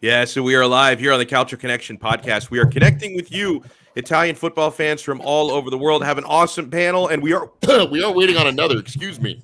Yeah, so we are live here on the Calcio Connection podcast. We are connecting with you, Italian football fans from all over the world. Have an awesome panel, and we are waiting on another. Excuse me.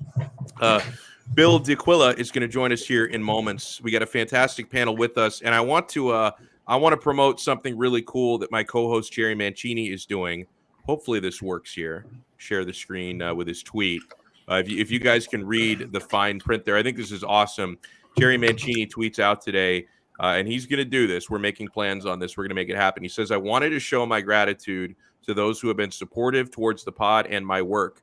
Bill D'Aquila is going to join us here in moments. We got a fantastic panel with us, and I want to promote something really cool that my co-host Jerry Mancini is doing. Hopefully, this works here. Share the screen with his tweet. If you guys can read the fine print there, I think this is awesome. Jerry Mancini tweets out today. And he's going to do this. We're making plans on this. We're going to make it happen. He says, I wanted to show my gratitude to those who have been supportive towards the pod and my work.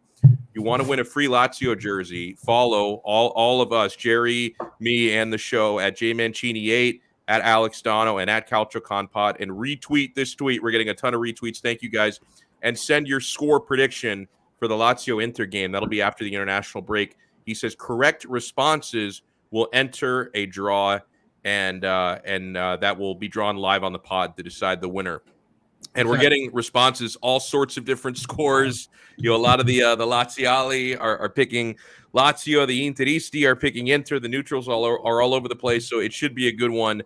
You want to win a free Lazio jersey, follow all of us, Jerry, me, and the show at jmancini8, at Alex Donno, and at CalcioConPod, and retweet this tweet. We're getting a ton of retweets. Thank you, guys. And send your score prediction for the Lazio-Inter game. That'll be after the international break. He says correct responses will enter a draw, and that will be drawn live on the pod to decide the winner. And we're getting responses, all sorts of different scores. A lot of the Laziali are picking Lazio, the Interisti are picking Inter, the neutrals are all over the place, so it should be a good one.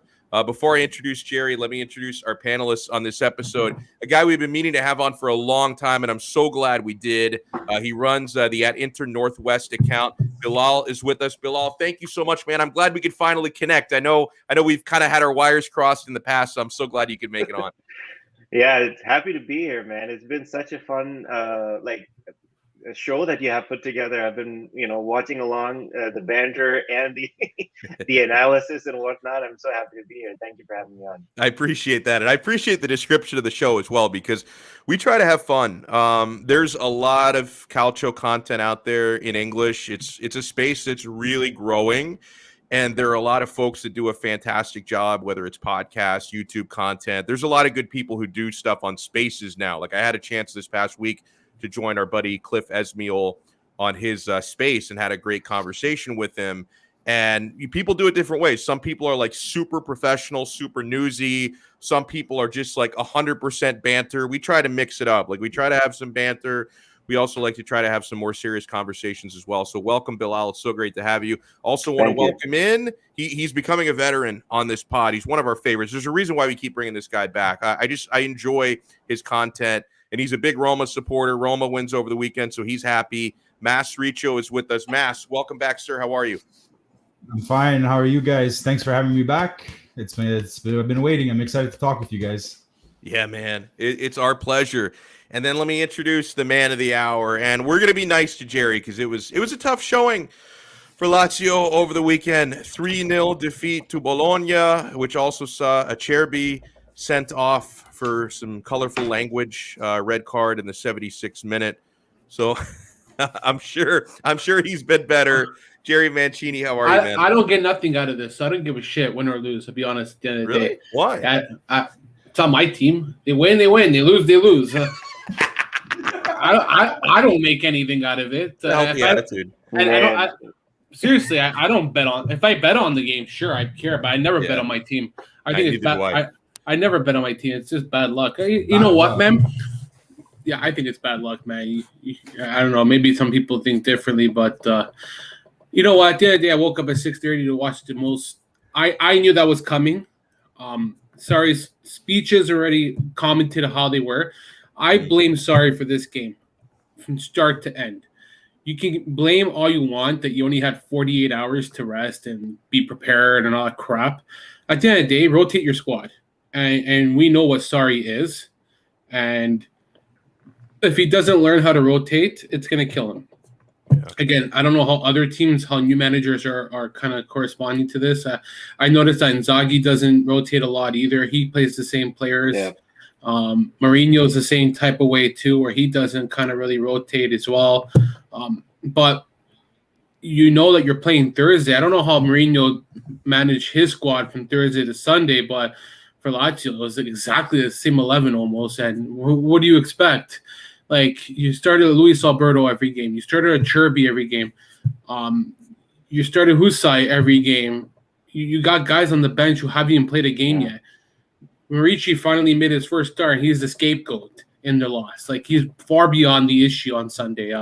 Before I introduce Jerry, let me introduce our panelists on this episode. A guy we've been meaning to have on for a long time, and I'm so glad we did. He runs the at Inter Northwest account. Bilal is with us. Bilal, thank you so much, man. I'm glad we could finally connect. I know we've kind of had our wires crossed in the past, so I'm so glad you could make it on. Yeah, it's happy to be here, man. It's been such a fun a show that you have put together. I've been, watching along the banter and the analysis and whatnot. I'm so happy to be here. Thank you for having me on. I appreciate that. And I appreciate the description of the show as well, because we try to have fun. There's a lot of Calcio content out there in English. It's a space that's really growing. And there are a lot of folks that do a fantastic job, whether it's podcasts, YouTube content. There's a lot of good people who do stuff on Spaces now. Like I had a chance this past week to join our buddy Cliff Esmiel on his space and had a great conversation with him. And people do it different ways. Some people are like super professional, super newsy. Some people are just like 100% banter. We try to mix it up. Like we try to have some banter. We also like to try to have some more serious conversations as well. So welcome, Bilal. It's so great to have you. Also want to welcome in. He's becoming a veteran on this pod. He's one of our favorites. There's a reason why we keep bringing this guy back. I enjoy his content. And he's a big Roma supporter. Roma wins over the weekend, so he's happy. Mas Riccio is with us. Mas, welcome back, sir. How are you? I'm fine. How are you guys? Thanks for having me back. I've been waiting. I'm excited to talk with you guys. Yeah, man. It's our pleasure. And then let me introduce the man of the hour. And we're going to be nice to Jerry because it was a tough showing for Lazio over the weekend. 3-0 defeat to Bologna, which also saw Acerbi sent off for some colorful language, red card in the 76th minute. So I'm sure he's been better. Jerry Mancini, how are you, man? I don't get nothing out of this. So I don't give a shit, win or lose, to be honest. At the end of the day. Why? It's on my team. They win, they win. They lose. I don't make anything out of it. Healthy attitude. And seriously, I don't bet on. If I bet on the game, sure, I'd care, but I never bet on my team. I think it's bad. I never bet on my team. It's just bad luck. You know what, man? Yeah, I think it's bad luck, man. I don't know. Maybe some people think differently, but you know what? The other day I woke up at 6:30 to watch the most. I knew that was coming. Sarri's speeches already commented how they were. I blame Sarri for this game from start to end. You can blame all you want that you only had 48 hours to rest and be prepared and all that crap. At the end of the day, rotate your squad. And we know what Sarri is. And if he doesn't learn how to rotate, it's going to kill him. Yeah. Again, I don't know how other teams, how new managers are kind of corresponding to this. I noticed that Inzaghi doesn't rotate a lot either. He plays the same players. Yeah. Mourinho's the same type of way too, where he doesn't kind of really rotate as well. But you know that you're playing Thursday. I don't know how Mourinho managed his squad from Thursday to Sunday, but for Lazio, it was exactly the same 11 almost. And what do you expect? Like, you started Luis Alberto every game. You started Acerbi every game. You started Husai every game. You got guys on the bench who haven't even played a game yet. When Ricci finally made his first start, he's the scapegoat in the loss. Like, he's far beyond the issue on Sunday.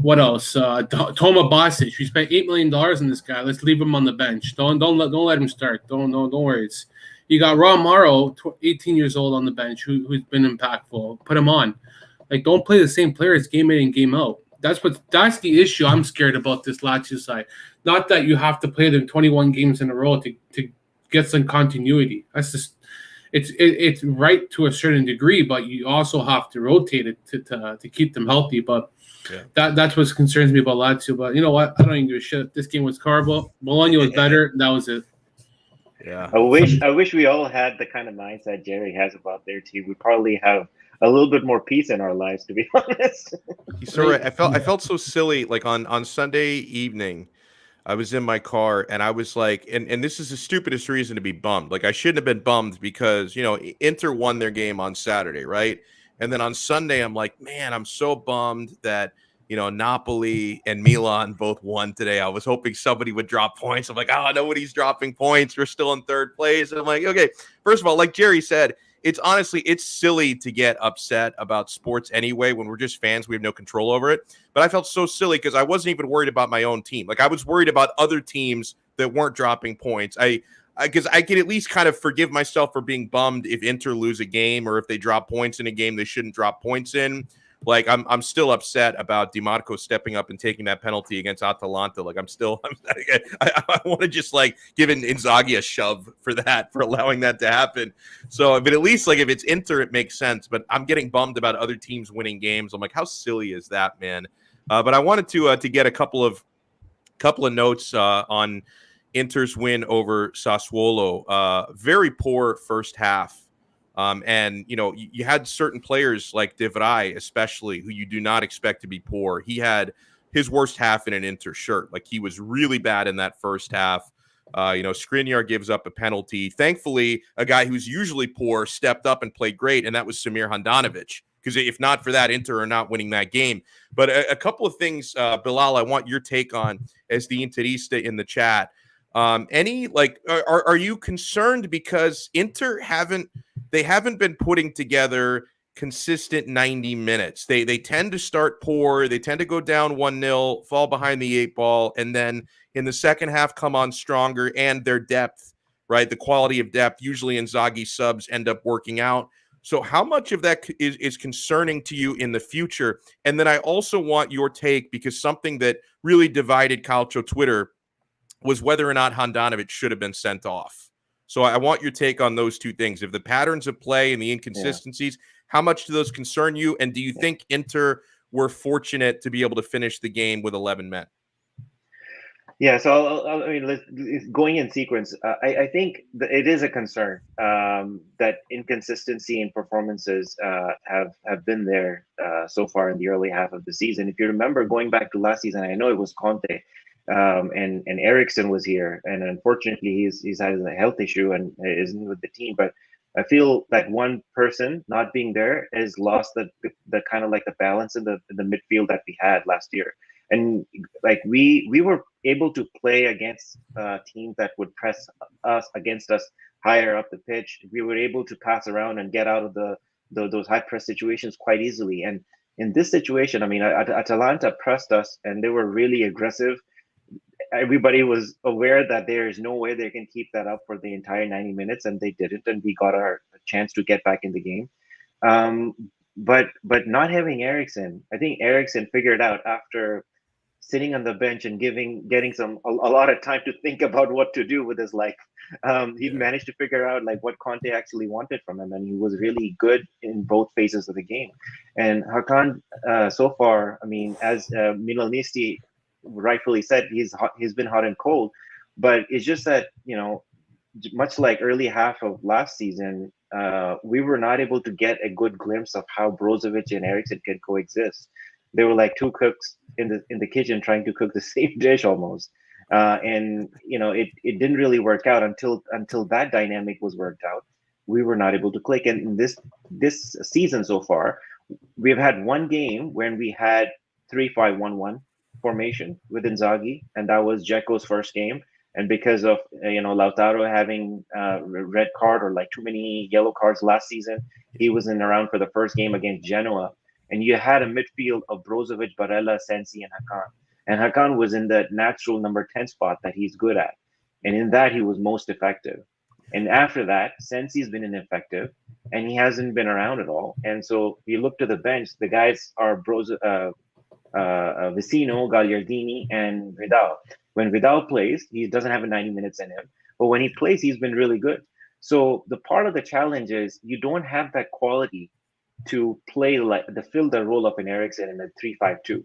What else? Toma Basic. We spent $8 million on this guy. Let's leave him on the bench. Don't let him start. Don't worry. You got Ron Morrow, 18 years old on the bench, who's been impactful. Put him on. Like, don't play the same players game in and game out. That's the issue I'm scared about this Lazio side. Not that you have to play them 21 games in a row to get some continuity. That's just it's right to a certain degree, but you also have to rotate it to keep them healthy. But that's what concerns me about Lazio. But you know what? I don't even give a shit. This game was horrible. Bologna was better. That was it. Yeah. I wish we all had the kind of mindset Jerry has about their team. We'd probably have a little bit more peace in our lives, to be honest. So right. I felt so silly. Like on Sunday evening, I was in my car and I was like, and this is the stupidest reason to be bummed. Like I shouldn't have been bummed because, you know, Inter won their game on Saturday, right? And then on Sunday, I'm like, man, I'm so bummed that, you know, Napoli and Milan both won today. I was hoping somebody would drop points. I'm like, oh, nobody's dropping points. We're still in third place. And I'm like, okay, first of all, like Jerry said, it's silly to get upset about sports anyway. When we're just fans, we have no control over it. But I felt so silly because I wasn't even worried about my own team. Like I was worried about other teams that weren't dropping points. Because I can at least kind of forgive myself for being bummed if Inter lose a game or if they drop points in a game they shouldn't drop points in. Like I'm still upset about DiMarco stepping up and taking that penalty against Atalanta. Like I want to just like give Inzaghi a shove for allowing that to happen. So, but at least like if it's Inter, it makes sense. But I'm getting bummed about other teams winning games. I'm like, how silly is that, man? But I wanted to get a couple of notes on Inter's win over Sassuolo. Very poor first half. And, you know, you had certain players like De Vrij, especially, who you do not expect to be poor. He had his worst half in an Inter shirt. Like, he was really bad in that first half. You know, Skriniar gives up a penalty. Thankfully, a guy who's usually poor stepped up and played great, and that was Samir Handanovic. Because if not for that, Inter are not winning that game. But a couple of things, Bilal, I want your take on as the Interista in the chat. Are you concerned because Inter haven't been putting together consistent 90 minutes. They tend to start poor. They tend to go down 1-0, fall behind the 8 ball, and then in the second half come on stronger, and their depth, right? The quality of depth, usually Inzaghi subs end up working out. So how much of that is concerning to you in the future? And then I also want your take, because something that really divided Calcio Twitter was whether or not Handanovic should have been sent off. So I want your take on those two things. If the patterns of play and the inconsistencies, how much do those concern you? And do you think Inter were fortunate to be able to finish the game with 11 men? Yeah, so going in sequence, I think it is a concern that inconsistency in performances have been there so far in the early half of the season. If you remember going back to last season, I know it was Conte. And Eriksen was here, and unfortunately he's had a health issue and isn't with the team. But I feel like one person not being there has lost the kind of like the balance in the midfield that we had last year. And like we were able to play against teams that would press against us higher up the pitch. We were able to pass around and get out of those high press situations quite easily. And in this situation, I mean, Atalanta pressed us and they were really aggressive. Everybody was aware that there is no way they can keep that up for the entire 90 minutes, and they didn't, and we got our chance to get back in the game. But not having Eriksen, I think Eriksen figured out after sitting on the bench and getting a lot of time to think about what to do with his life. He managed to figure out like what Conte actually wanted from him, and he was really good in both phases of the game. And Hakan, so far, I mean, as Milanisti rightfully said, he's been hot and cold, but it's just that, you know, much like early half of last season, we were not able to get a good glimpse of how Brozovic and Eriksen can coexist. They were like two cooks in the kitchen trying to cook the same dish almost, and you know it didn't really work out until that dynamic was worked out. We were not able to click, and this season so far, we've had one game when we had 3-5-1-1 formation with Inzaghi, and that was Dzeko's first game. And because of Lautaro having a red card or like too many yellow cards last season, he wasn't around for the first game against Genoa. and you had a midfield of Brozovic, Barella, Sensi, and Hakan. And Hakan was in the natural number 10 spot that he's good at. And in that, he was most effective. And after that, Sensi's been ineffective, and he hasn't been around at all. And so you look to the bench, the guys are Vicino, Gagliardini, and Vidal. When Vidal plays, he doesn't have a 90 minutes in him. But when he plays, he's been really good. So the part of the challenge is you don't have that quality to play to fill the role of an Eriksen in a 3-5-2.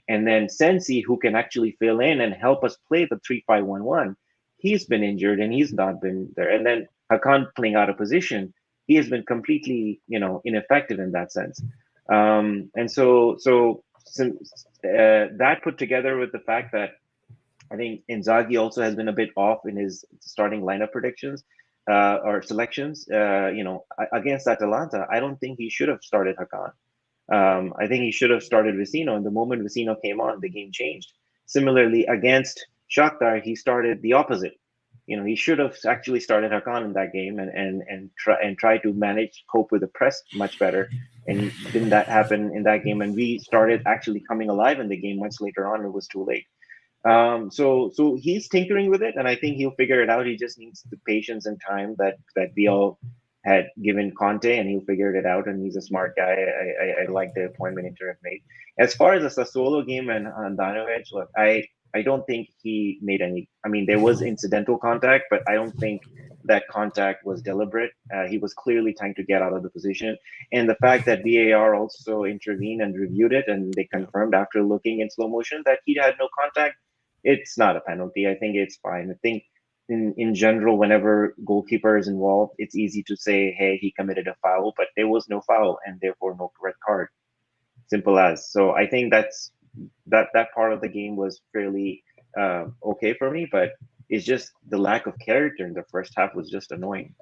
And then Sensi, who can actually fill in and help us play the 3-5-1-1, he's been injured and he's not been there. And then Hakan playing out of position, he has been completely, ineffective in that sense. And so that put together with the fact that I think Inzaghi also has been a bit off in his starting lineup predictions or selections. Against Atalanta, I don't think he should have started Hakan. I think he should have started Vicino, and the moment Vicino came on, the game changed. Similarly, against Shakhtar, he started the opposite. He should have actually started Hakan in that game and try to cope with the press much better. And didn't that happen in that game? And we started actually coming alive in the game much later on. It was too late. So he's tinkering with it, and I think he'll figure it out. He just needs the patience and time that we all had given Conte, and he'll figure it out. And he's a smart guy. I like the appointment Inter have made. As far as the Sassuolo game and Handanovic, look, I don't think he made any. I mean, there was incidental contact, but I don't think that contact was deliberate. He was clearly trying to get out of the position. And the fact that VAR also intervened and reviewed it, and they confirmed after looking in slow motion that he had no contact, it's not a penalty. I think it's fine. I think in general, whenever goalkeeper is involved, it's easy to say, hey, he committed a foul, but there was no foul and therefore no red card. Simple as. So I think that part of the game was fairly okay for me, but it's just the lack of character in the first half was just annoying.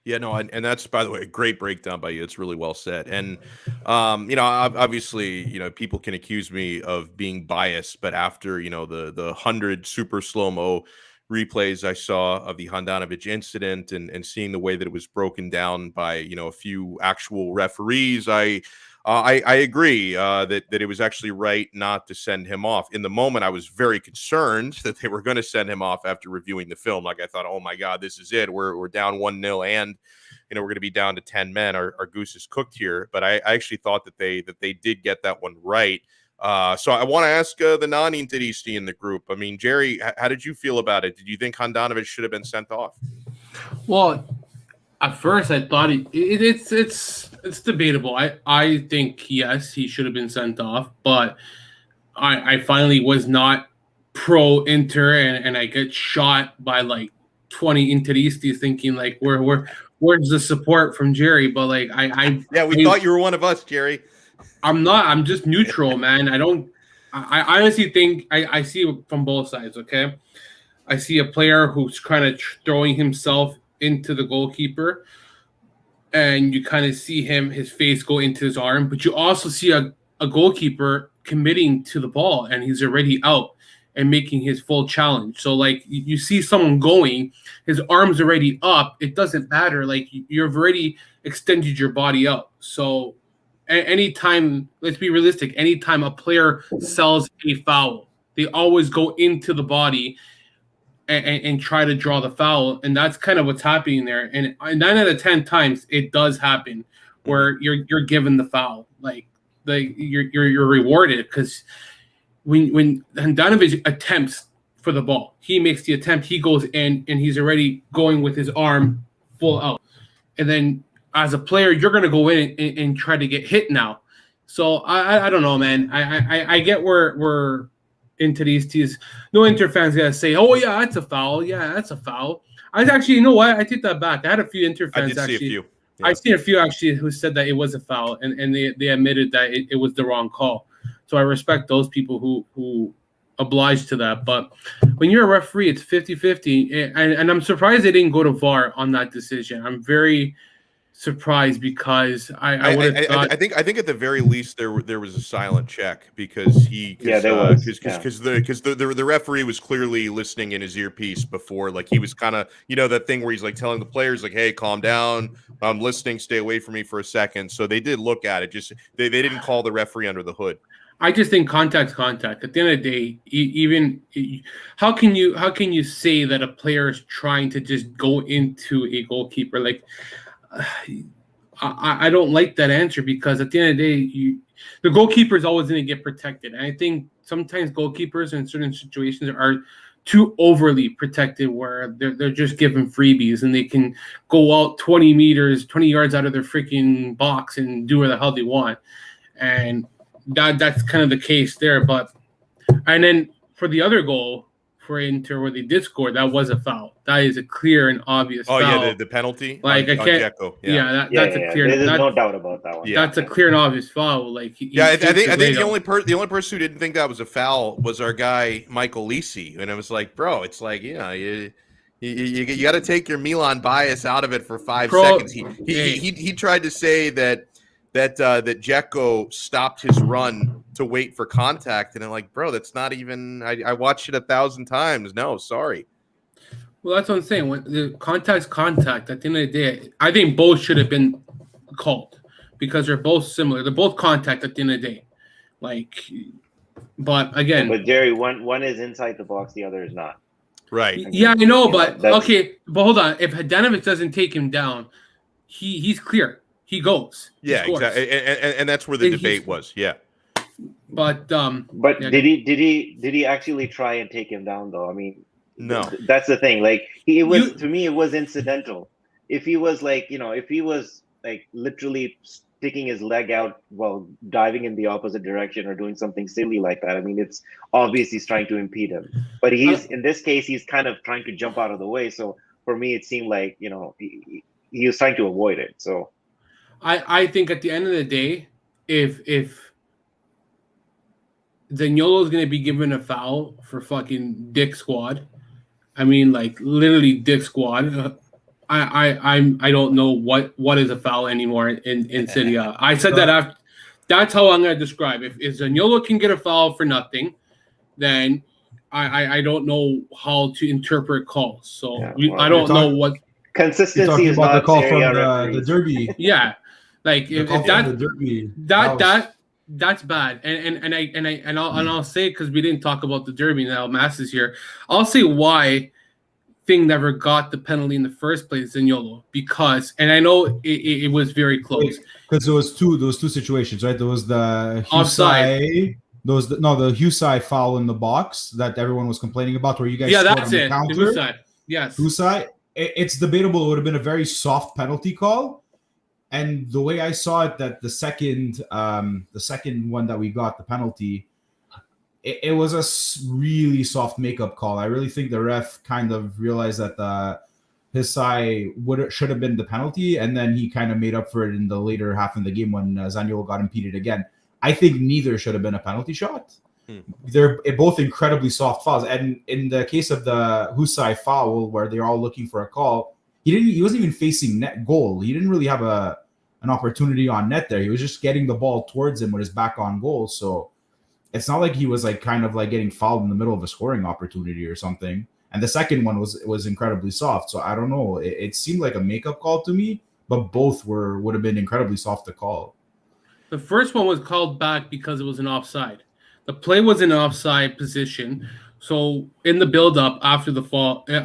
Yeah, no, and that's, by the way, a great breakdown by you. It's really well said. And, obviously, people can accuse me of being biased, but after, the 100 super slow-mo replays I saw of the Handanovic incident and seeing the way that it was broken down by, a few actual referees, I agree that it was actually right not to send him off. In the moment, I was very concerned that they were going to send him off after reviewing the film. Like, I thought, oh my God, this is it. We're down 1-0 and we're going to be down to 10 men. Our goose is cooked here. But I actually thought that they did get that one right. So I want to ask the non-Interisti in the group. I mean, Jerry, how did you feel about it? Did you think Handanovic should have been sent off? Well, at first I thought it's debatable. I think yes, he should have been sent off, but I finally was not pro Inter, and I get shot by like 20 Interistas thinking like where's the support from Jerry? But like we thought you were one of us, Jerry. I'm not. I'm just neutral, man. I honestly think I see it from both sides. Okay, I see a player who's kind of throwing himself into the goalkeeper, and you kind of see his face go into his arm, but you also see a goalkeeper committing to the ball, and he's already out and making his full challenge. So like you see someone going, his arm's already up. It doesn't matter. Like you've already extended your body up. So anytime, let's be realistic, anytime a player sells a foul, they always go into the body and try to draw the foul, and that's kind of what's happening there. And 9 out of 10 times, it does happen where you're given the foul, like you're rewarded, because when Handanovic attempts for the ball, he makes the attempt, he goes in, and he's already going with his arm full out, and then as a player, you're going to go in and try to get hit now. So I don't know, man. I get where Interistas, no Inter fans gotta say, oh yeah, that's a foul. Yeah, that's a foul. I actually, you know what? I take that back. I had a few Inter fans I see a few actually who said that it was a foul, and they admitted that it was the wrong call. So I respect those people who obliged to that. But when you're a referee, it's 50-50, and I'm surprised they didn't go to VAR on that decision. I'm very surprised because I would have thought. I think at the very least there was a silent check because the referee was clearly listening in his earpiece before, like he was kind of, that thing where he's like telling the players like, hey, calm down, I'm listening, stay away from me for a second. So they did look at it, just they didn't call the referee under the hood. I just think contact's contact. At the end of the day, even how can you say that a player is trying to just go into a goalkeeper? Like, I don't like that answer, because at the end of the day, the goalkeeper is always going to get protected. And I think sometimes goalkeepers in certain situations are too overly protected, where they're just given freebies and they can go out 20 yards out of their freaking box and do whatever the hell they want. And that's kind of the case there. And then for the other goal for Inter, where they did score, that was a foul. That is a clear and obvious foul. Oh yeah, the penalty. Like, I can't. That's a clear. There's no doubt about that one. Yeah. That's a clear and obvious foul. Like, I think the only person who didn't think that was a foul was our guy Michael Lisi, and it was like, bro, it's like, you got to take your Milan bias out of it for 5 seconds. He tried to say that Dzeko stopped his run to wait for contact, and I'm like, bro, that's not even. I watched it 1,000 times. No, sorry. Well, that's what I'm saying. When the contact's contact, at the end of the day, I think both should have been called, because they're both similar. They're both contact at the end of the day. Like, but again, but Jerry, one is inside the box, the other is not. Right. Yeah, I know, but okay, but hold on. If Hadanovic doesn't take him down, he's clear. He goes. Yeah, exactly, and that's where the debate was. Yeah, but did he actually try and take him down though? I mean, no. That's the thing. Like, to me, it was incidental. If he was like, if he was like literally sticking his leg out while diving in the opposite direction or doing something silly like that, I mean, it's obvious he's trying to impede him. But in this case, he's kind of trying to jump out of the way. So for me, it seemed like he was trying to avoid it. So. I think at the end of the day, if Zaniolo is going to be given a foul for fucking Dick Squad, I mean, like, literally Dick Squad, I don't know what is a foul anymore in Serie A. I said that after. That's how I'm going to describe it. If Zaniolo can get a foul for nothing, then I don't know how to interpret calls. So I don't know what consistency is about not the call Serie A from the derby. Yeah. Like, if that's bad, and I'll say, because we didn't talk about the derby now, Mass is here. I'll say why Thing never got the penalty in the first place, Zaniolo, because, and I know it was very close. Because there was two situations, right? There was the Husai, the Husai foul in the box that everyone was complaining about, where you guys that's on the it. counter. Husai, yes. Husai. It's debatable. It would have been a very soft penalty call. And the way I saw it, that the second one that we got, the penalty, it was a really soft makeup call. I really think the ref kind of realized that his side should have been the penalty, and then he kind of made up for it in the later half of the game when Zaniolo got impeded again. I think neither should have been a penalty shot. They're both incredibly soft fouls. And in the case of the Husai foul, where they're all looking for a call, he wasn't even facing net goal. He didn't really have an opportunity on net there. He was just getting the ball towards him with his back on goal. So it's not like he was like kind of like getting fouled in the middle of a scoring opportunity or something. And the second one was incredibly soft. So I don't know. It seemed like a makeup call to me, but both would have been incredibly soft to call. The first one was called back because it was an offside. The play was in an offside position. So in the build-up after the foul, there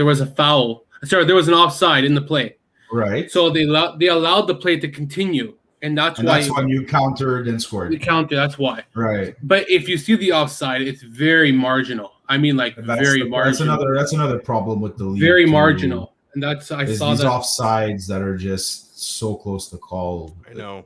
was a foul. Sorry, there was an offside in the play. Right. So they allowed the play to continue, and that's when you countered and scored. You countered. That's why. Right. But if you see the offside, it's very marginal. I mean, like, very marginal. That's another problem with the league. Very marginal, and I saw these offsides that are just so close to call. I know.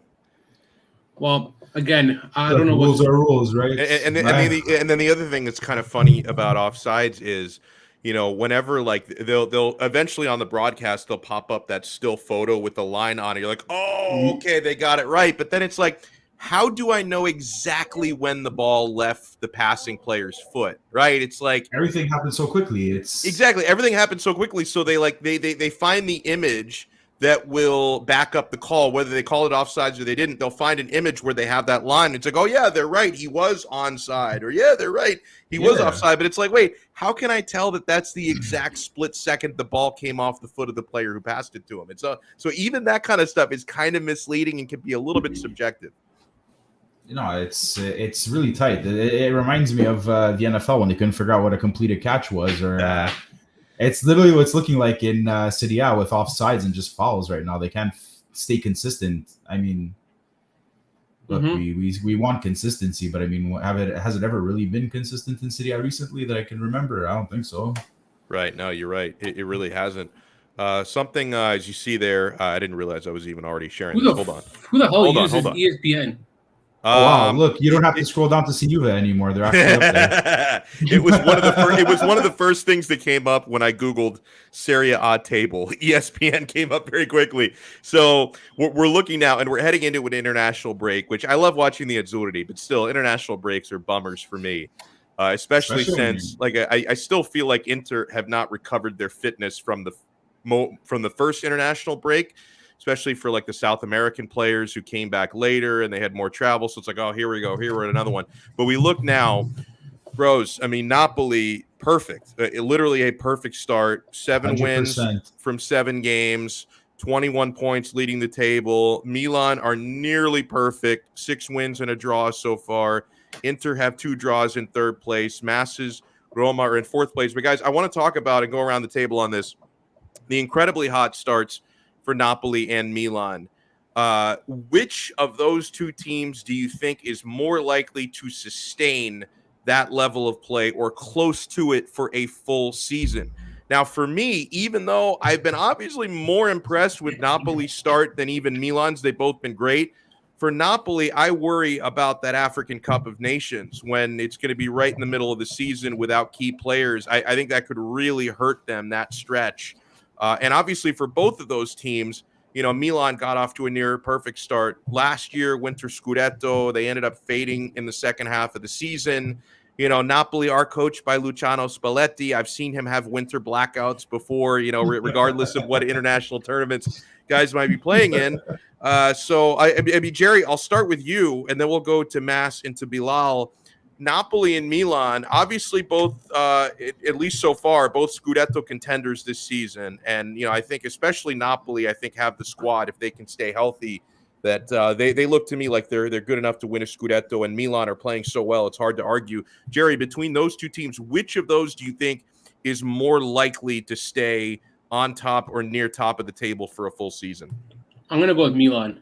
Well, again, I don't know. Rules are rules, right? And then the other thing that's kind of funny about offsides is, whenever, like, they'll eventually on the broadcast they'll pop up that still photo with the line on it. You're like, oh, okay, they got it right. But then it's like, how do I know exactly when the ball left the passing player's foot? Right? It's like everything happens so quickly. Exactly, everything happens so quickly. So they find the image that will back up the call, whether they call it offsides or they didn't. They'll find an image where they have that line. It's like, oh, yeah, they're right. He was onside. Or, yeah, they're right. He was offside. But it's like, wait, how can I tell that that's the exact split second the ball came off the foot of the player who passed it to him? So even that kind of stuff is kind of misleading and can be a little bit subjective. It's really tight. It reminds me of the NFL when they couldn't figure out what a completed catch was, or it's literally what it's looking like in Serie A with offsides and just fouls right now. They can't stay consistent. I mean, look, we want consistency, but I mean, has it ever really been consistent in Serie A recently that I can remember? I don't think so. Right. No, you're right. It really hasn't. Something as you see there, I didn't realize I was even already sharing this. Hold on. Who the hell uses ESPN? Oh, wow! Look, you don't have to scroll down to see Juve anymore. They're actually up there. It was one of the first things that came up when I Googled Serie A table. ESPN came up very quickly. So we're looking now, and we're heading into an international break, which I love watching the Azzurri, but still, international breaks are bummers for me, especially since I still feel like Inter have not recovered their fitness from the first international break. Especially for like the South American players who came back later and they had more travel. So it's like, oh, here we go. Here we're at another one. But we look now, bros. I mean, Napoli, perfect. Literally a perfect start. 7 wins from 7 games, 21 points leading the table. Milan are nearly perfect. 6 wins and a draw so far. Inter have 2 draws in 3rd place. Masses, Roma are in 4th place. But guys, I want to talk about and go around the table on this. The incredibly hot starts for Napoli and Milan. Which of those 2 teams do you think is more likely to sustain that level of play or close to it for a full season? Now, for me, even though I've been obviously more impressed with Napoli's start than even Milan's, they've both been great. For Napoli, I worry about that African Cup of Nations when it's going to be right in the middle of the season without key players. I think that could really hurt them, that stretch. And obviously for both of those teams, Milan got off to a near perfect start. Last year, Winter Scudetto, they ended up fading in the second half of the season. Napoli are coached by Luciano Spalletti. I've seen him have winter blackouts before, regardless of what international tournaments guys might be playing in. So, I mean, Jerry, I'll start with you, and then we'll go to Mass and to Bilal. Napoli and Milan, obviously both, at least so far, both Scudetto contenders this season. And, I think especially Napoli, have the squad, if they can stay healthy, that they look to me like they're good enough to win a Scudetto, and Milan are playing so well, it's hard to argue. Jerry, between those 2 teams, which of those do you think is more likely to stay on top or near top of the table for a full season? I'm going to go with Milan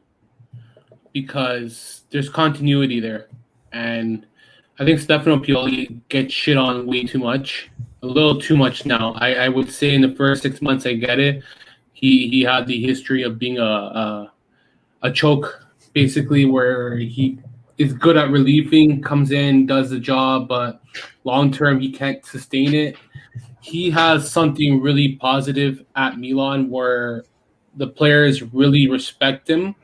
because there's continuity there. And I think Stefano Pioli gets shit on way too much, a little too much now. I would say in the first 6 months, I get it. He had the history of being a choke, basically, where he is good at relieving, comes in, does the job, but long term he can't sustain it. He has something really positive at Milan where the players really respect him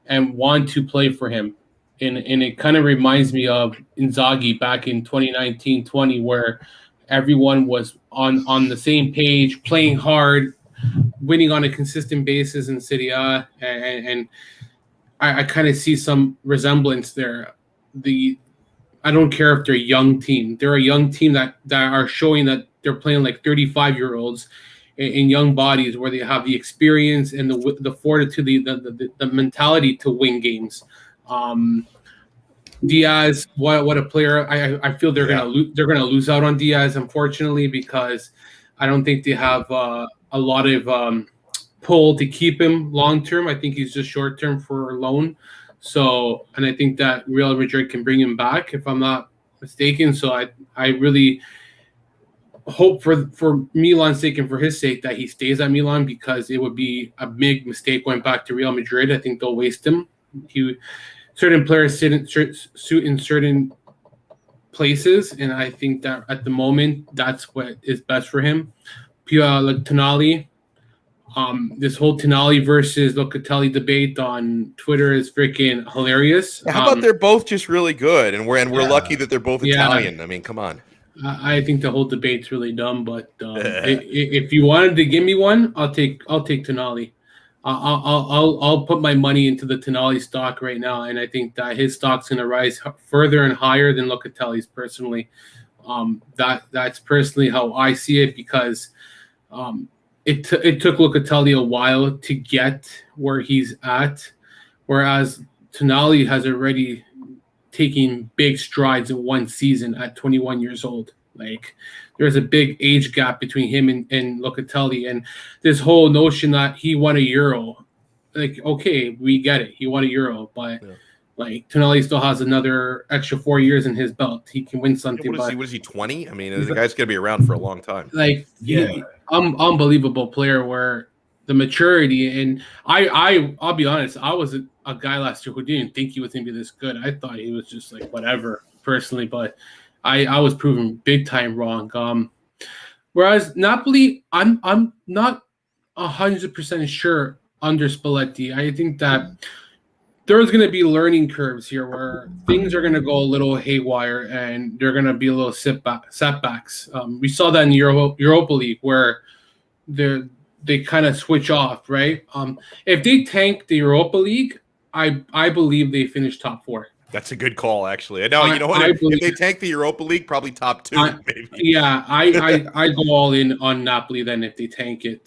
and want to play for him. And it kind of reminds me of Inzaghi back in 2019-20, where everyone was on the same page, playing hard, winning on a consistent basis in Serie A. And I kind of see some resemblance there. I don't care if they're a young team. They're a young team that are showing that they're playing like 35-year-olds in young bodies where they have the experience and the fortitude, the mentality to win games. Diaz, what a player! I feel they're gonna lose out on Diaz, unfortunately, because I don't think they have a lot of pull to keep him long term. I think he's just short term for loan. So, and I think that Real Madrid can bring him back if I'm not mistaken. So I really hope for Milan's sake and for his sake that he stays at Milan, because it would be a big mistake going back to Real Madrid. I think they'll waste him. Certain players suit in certain places, and I think that at the moment that's what is best for him. Like Tonali, this whole Tonali versus Locatelli debate on Twitter is freaking hilarious. How about they're both just really good, and we're lucky that they're both Italian. I mean, come on. I think the whole debate's really dumb, but if you wanted to give me one, I'll take Tonali. I'll put my money into the Tonali stock right now, and I think that his stock's going to rise further and higher than Locatelli's personally. That's personally how I see it, because it took Locatelli a while to get where he's at, whereas Tonali has already taken big strides in one season at 21 years old. Like, there's a big age gap between him and Locatelli, and this whole notion that he won a Euro, like, okay, we get it, he won a Euro, but like, Tonali still has another extra 4 years in his belt. He can win something. What is he, 20? I mean, the guy's gonna be around for a long time. Like, unbelievable player. Where the maturity, and I'll be honest, I was a guy last year who didn't think he was gonna be this good. I thought he was just like whatever personally, but I was proven big time wrong. Whereas Napoli, I'm not 100% sure under Spalletti. I think that there's going to be learning curves here where things are going to go a little haywire and they're going to be a little setbacks. We saw that in Europa League where they kind of switch off, right? If they tank the Europa League, I believe they finish top 4. That's a good call, actually. I know, you know what? If they tank the Europa League, probably top 2, maybe. Yeah, I go all in on Napoli then if they tank it.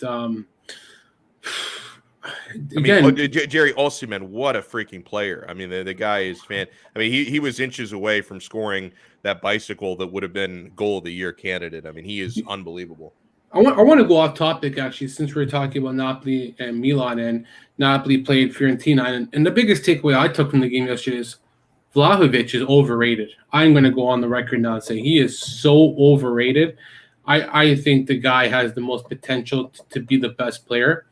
Again, Jerry Osimhen, what a freaking player! I mean, the guy is fan. I mean, he was inches away from scoring that bicycle that would have been goal of the year candidate. I mean, he is unbelievable. I want to go off topic, actually, since we're talking about Napoli and Milan, and Napoli played Fiorentina, and the biggest takeaway I took from the game yesterday is Vlahovic is overrated. I'm going to go on the record now and say he is so overrated. I think the guy has the most potential to be the best player,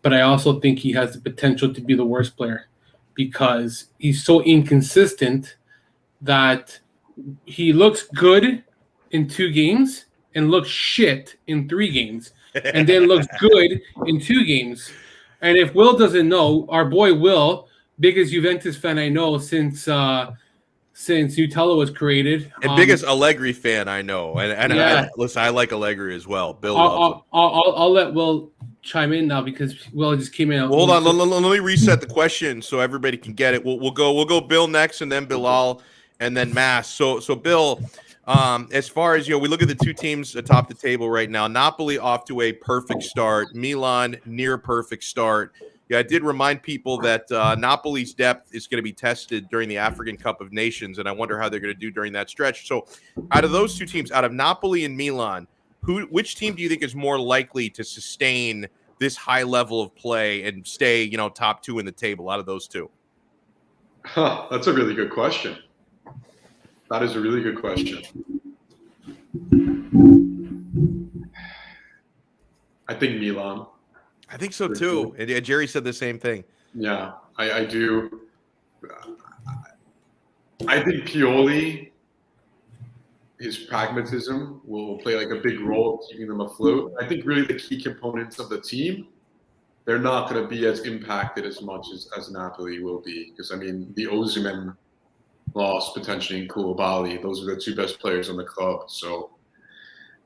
but I also think he has the potential to be the worst player because he's so inconsistent that he looks good in 2 games and looks shit in 3 games and then looks good in 2 games. And if Will doesn't know, our boy Will, biggest Juventus fan I know since Nutella was created, and biggest Allegri fan I know. And listen, I like Allegri as well. Bill, I'll let Will chime in now because Will just came in. Hold on, let me reset the question so everybody can get it. We'll go Bill next, and then Bilal, and then Mass. So Bill, as far as we look at the 2 teams atop the table right now. Napoli off to a perfect start. Milan near perfect start. Yeah, I did remind people that Napoli's depth is going to be tested during the African Cup of Nations, and I wonder how they're going to do during that stretch. So, out of those 2 teams, out of Napoli and Milan, which team do you think is more likely to sustain this high level of play and stay, top 2 in the table out of those 2? That's a really good question. That is a really good question. I think Milan. I think so too. And Jerry said the same thing. Yeah, I do. I think Pioli, his pragmatism will play like a big role in keeping them afloat. I think really the key components of the team, they're not going to be as impacted as much as Napoli will be. Because, I mean, the Osimhen loss potentially in Koulibaly, those are the 2 best players on the club. So,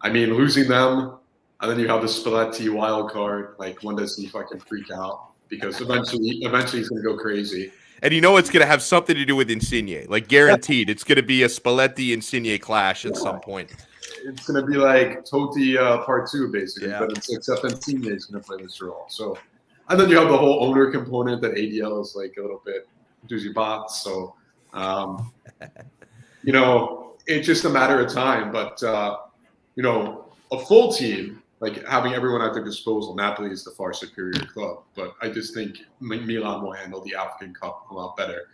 I mean, losing them, and then you have the Spalletti wild card. Like, when does he fucking freak out? Because eventually he's going to go crazy. And it's going to have something to do with Insigne. Like, guaranteed. It's going to be a Spalletti-Insigne clash at some point. It's going to be like Totti part 2, basically. Yeah. But except Insigne is going to play this role. So, and then you have the whole owner component that ADL is like a little bit doozy bots. So, it's just a matter of time. But, a full team, like having everyone at their disposal, Napoli is the far superior club. But I just think Milan will handle the African Cup a lot better.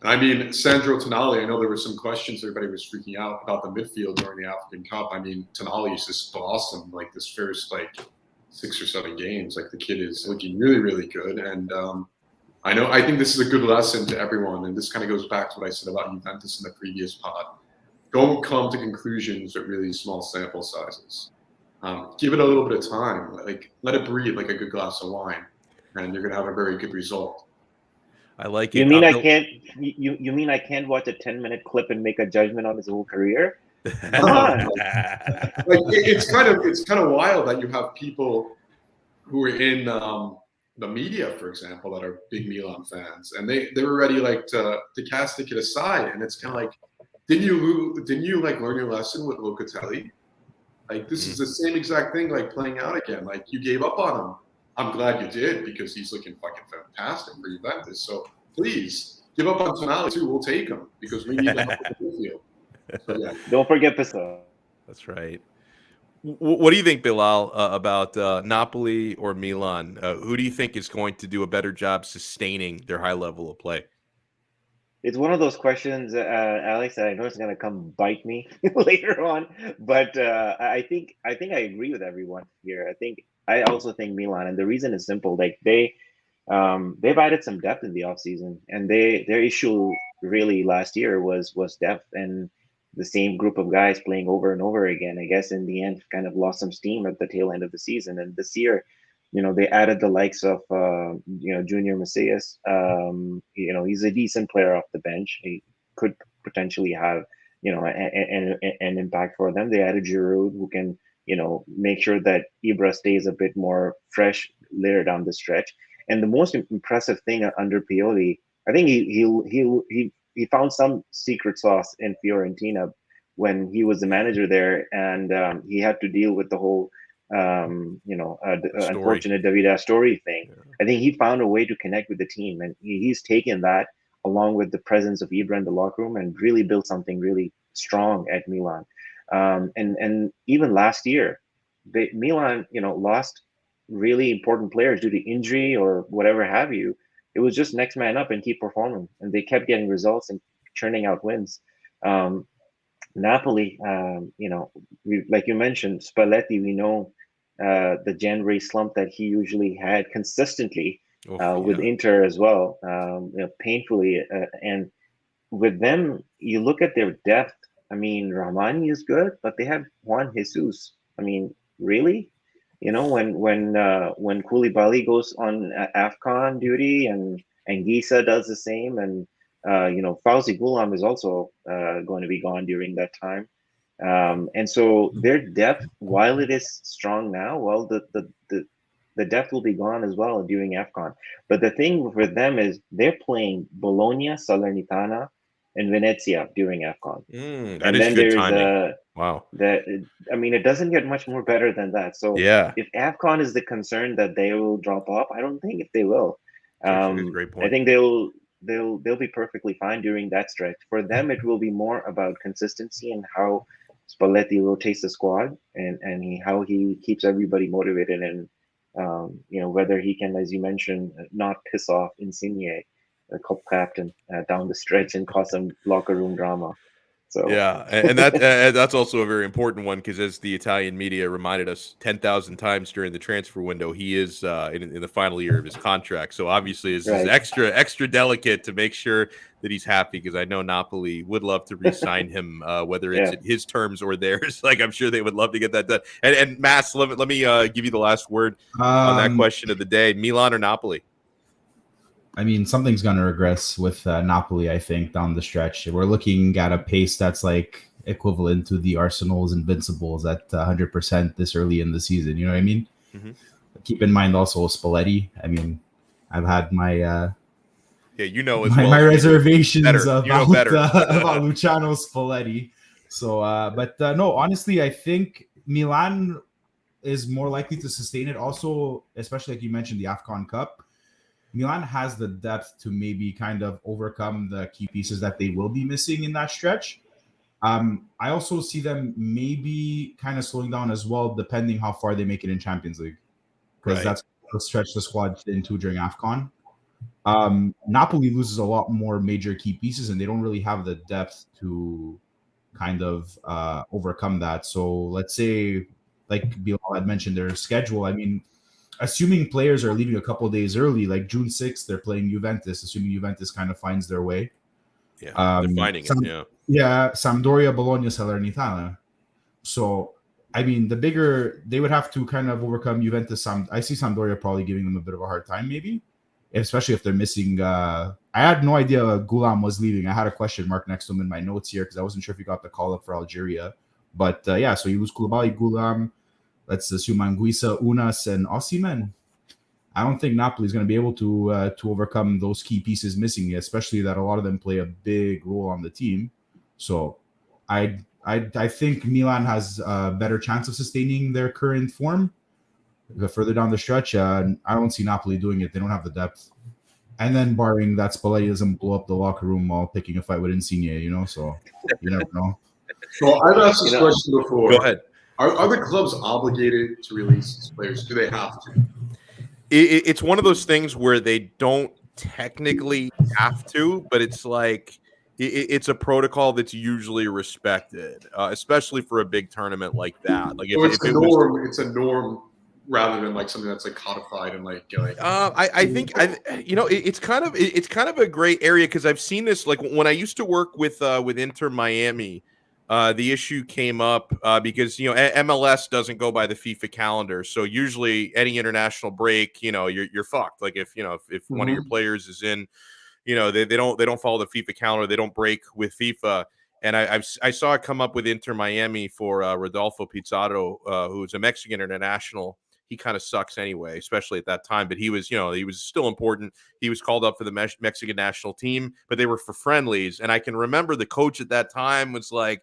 And I mean, Sandro Tonali, I know there were some questions. Everybody was freaking out about the midfield during the African Cup. I mean, Tonali is just awesome. Like this first 6 or 7 games, like the kid is looking really, really good. And I think this is a good lesson to everyone. And this kind of goes back to what I said about Juventus in the previous pod. Don't come to conclusions with really small sample sizes. Give it a little bit of time. Like let it breathe like a good glass of wine, and you're gonna have a very good result. I like it. You mean You mean I can't watch a 10-minute clip and make a judgment on his whole career? Come on. It's kind of wild that you have people who are in the media, for example, that are big Milan fans, and they were ready like to cast it aside, and it's kind of like, didn't you like learn your lesson with Locatelli? Like this is the same exact thing, like playing out again. Like you gave up on him. I'm glad you did because he's looking fucking fantastic for Juventus. So please give up on Tonali too. We'll take him because we need help in the midfield. So, yeah. Don't forget Pisa. That's right. What do you think, Bilal, about Napoli or Milan? Who do you think is going to do a better job sustaining their high level of play? It's one of those questions, Alex, that I know it's going to come bite me later on. But I think I agree with everyone here. I also think Milan, and the reason is simple. Like they've added some depth in the offseason, and their issue really last year was depth, and the same group of guys playing over and over again. I guess in the end, kind of lost some steam at the tail end of the season. And this year, they added the likes of Junior Messias. He's a decent player off the bench. He could potentially have an impact for them. They added Giroud, who can make sure that Ibra stays a bit more fresh later down the stretch. And the most impressive thing under Pioli, I think he found some secret sauce in Fiorentina when he was the manager there, and he had to deal with the whole unfortunate David Astori thing. Yeah. I think he found a way to connect with the team, and he's taken that along with the presence of Ibra in the locker room and really built something really strong at Milan. And even last year, Milan, lost really important players due to injury or whatever have you. It was just next man up and keep performing, and they kept getting results and churning out wins. Napoli, like you mentioned, Spalletti, we know the January slump that he usually had consistently with Inter as well, painfully. And with them, you look at their depth. I mean, Rahmani is good, but they have Juan Jesus. I mean, really? When Koulibaly goes on AFCON duty and Gisa does the same, and Fauzi Ghulam is also going to be gone during that time. And so their depth, while it is strong now, well, the depth will be gone as well during AFCON. But the thing for them is they're playing Bologna, Salernitana, and Venezia during AFCON. That is good timing. Wow. It doesn't get much more better than that. So if AFCON is the concern that they will drop off, I don't think if they will. Great point. I think they'll be perfectly fine during that stretch. For them, it will be more about consistency and how Spalletti rotates the squad and how he keeps everybody motivated, and whether he can, as you mentioned, not piss off Insigne, the cup captain, down the stretch and cause some locker room drama. So and that's also a very important one, because as the Italian media reminded us 10,000 times during the transfer window, he is in the final year of his contract. So obviously it's extra delicate to make sure that he's happy, because I know Napoli would love to re-sign him, whether it's at his terms or theirs. Like, I'm sure they would love to get that done. And Mass, let me give you the last word on that question of the day: Milan or Napoli? I mean, something's going to regress with Napoli, I think, down the stretch. We're looking at a pace that's like equivalent to the Arsenal's Invincibles at 100% this early in the season. You know what I mean? Mm-hmm. Keep in mind also Spalletti. I mean, I've had my my reservations about Luciano Spalletti. So, no, honestly, I think Milan is more likely to sustain it. Also, especially like you mentioned, the AFCON Cup. Milan has the depth to maybe kind of overcome the key pieces that they will be missing in that stretch. I also see them maybe kind of slowing down as well, depending how far they make it in Champions League, because that's the stretch the squad into during AFCON. Napoli loses a lot more major key pieces, and they don't really have the depth to kind of overcome that. So let's say, like Bilal had mentioned, their schedule, I mean, assuming players are leaving a couple of days early, like June 6th, they're playing Juventus, assuming Juventus kind of finds their way. Yeah, they're finding it, Yeah, Sampdoria, Bologna, Salernitana. So, I mean, they would have to kind of overcome Juventus. I see Sampdoria probably giving them a bit of a hard time, maybe, especially if they're missing. I had no idea Ghulam was leaving. I had a question mark next to him in my notes here because I wasn't sure if he got the call up for Algeria. But, so you lose Koulibaly, Ghulam. Let's assume Anguissa, Unas, and Osimhen. I don't think Napoli is going to be able to overcome those key pieces missing, especially that a lot of them play a big role on the team. So I think Milan has a better chance of sustaining their current form further down the stretch. I don't see Napoli doing it. They don't have the depth. And then barring that Spalletti doesn't blow up the locker room while picking a fight with Insigne, so you never know. So I've asked this question before. Go ahead. Are the clubs obligated to release these players? Do they have to? It's one of those things where they don't technically have to, but it's like it's a protocol that's usually respected, especially for a big tournament like that. Like so it's a norm rather than like something that's like codified and like. I think it's kind of a gray area because I've seen this like when I used to work with Inter Miami. The issue came up because MLS doesn't go by the FIFA calendar, so usually any international break, you're fucked. Like if one of your players is in, they don't follow the FIFA calendar, they don't break with FIFA. And I saw it come up with Inter Miami for Rodolfo Pizarro, who's a Mexican international. He kind of sucks anyway, especially at that time. But he was still important. He was called up for the Mexican national team, but they were for friendlies. And I can remember the coach at that time was like,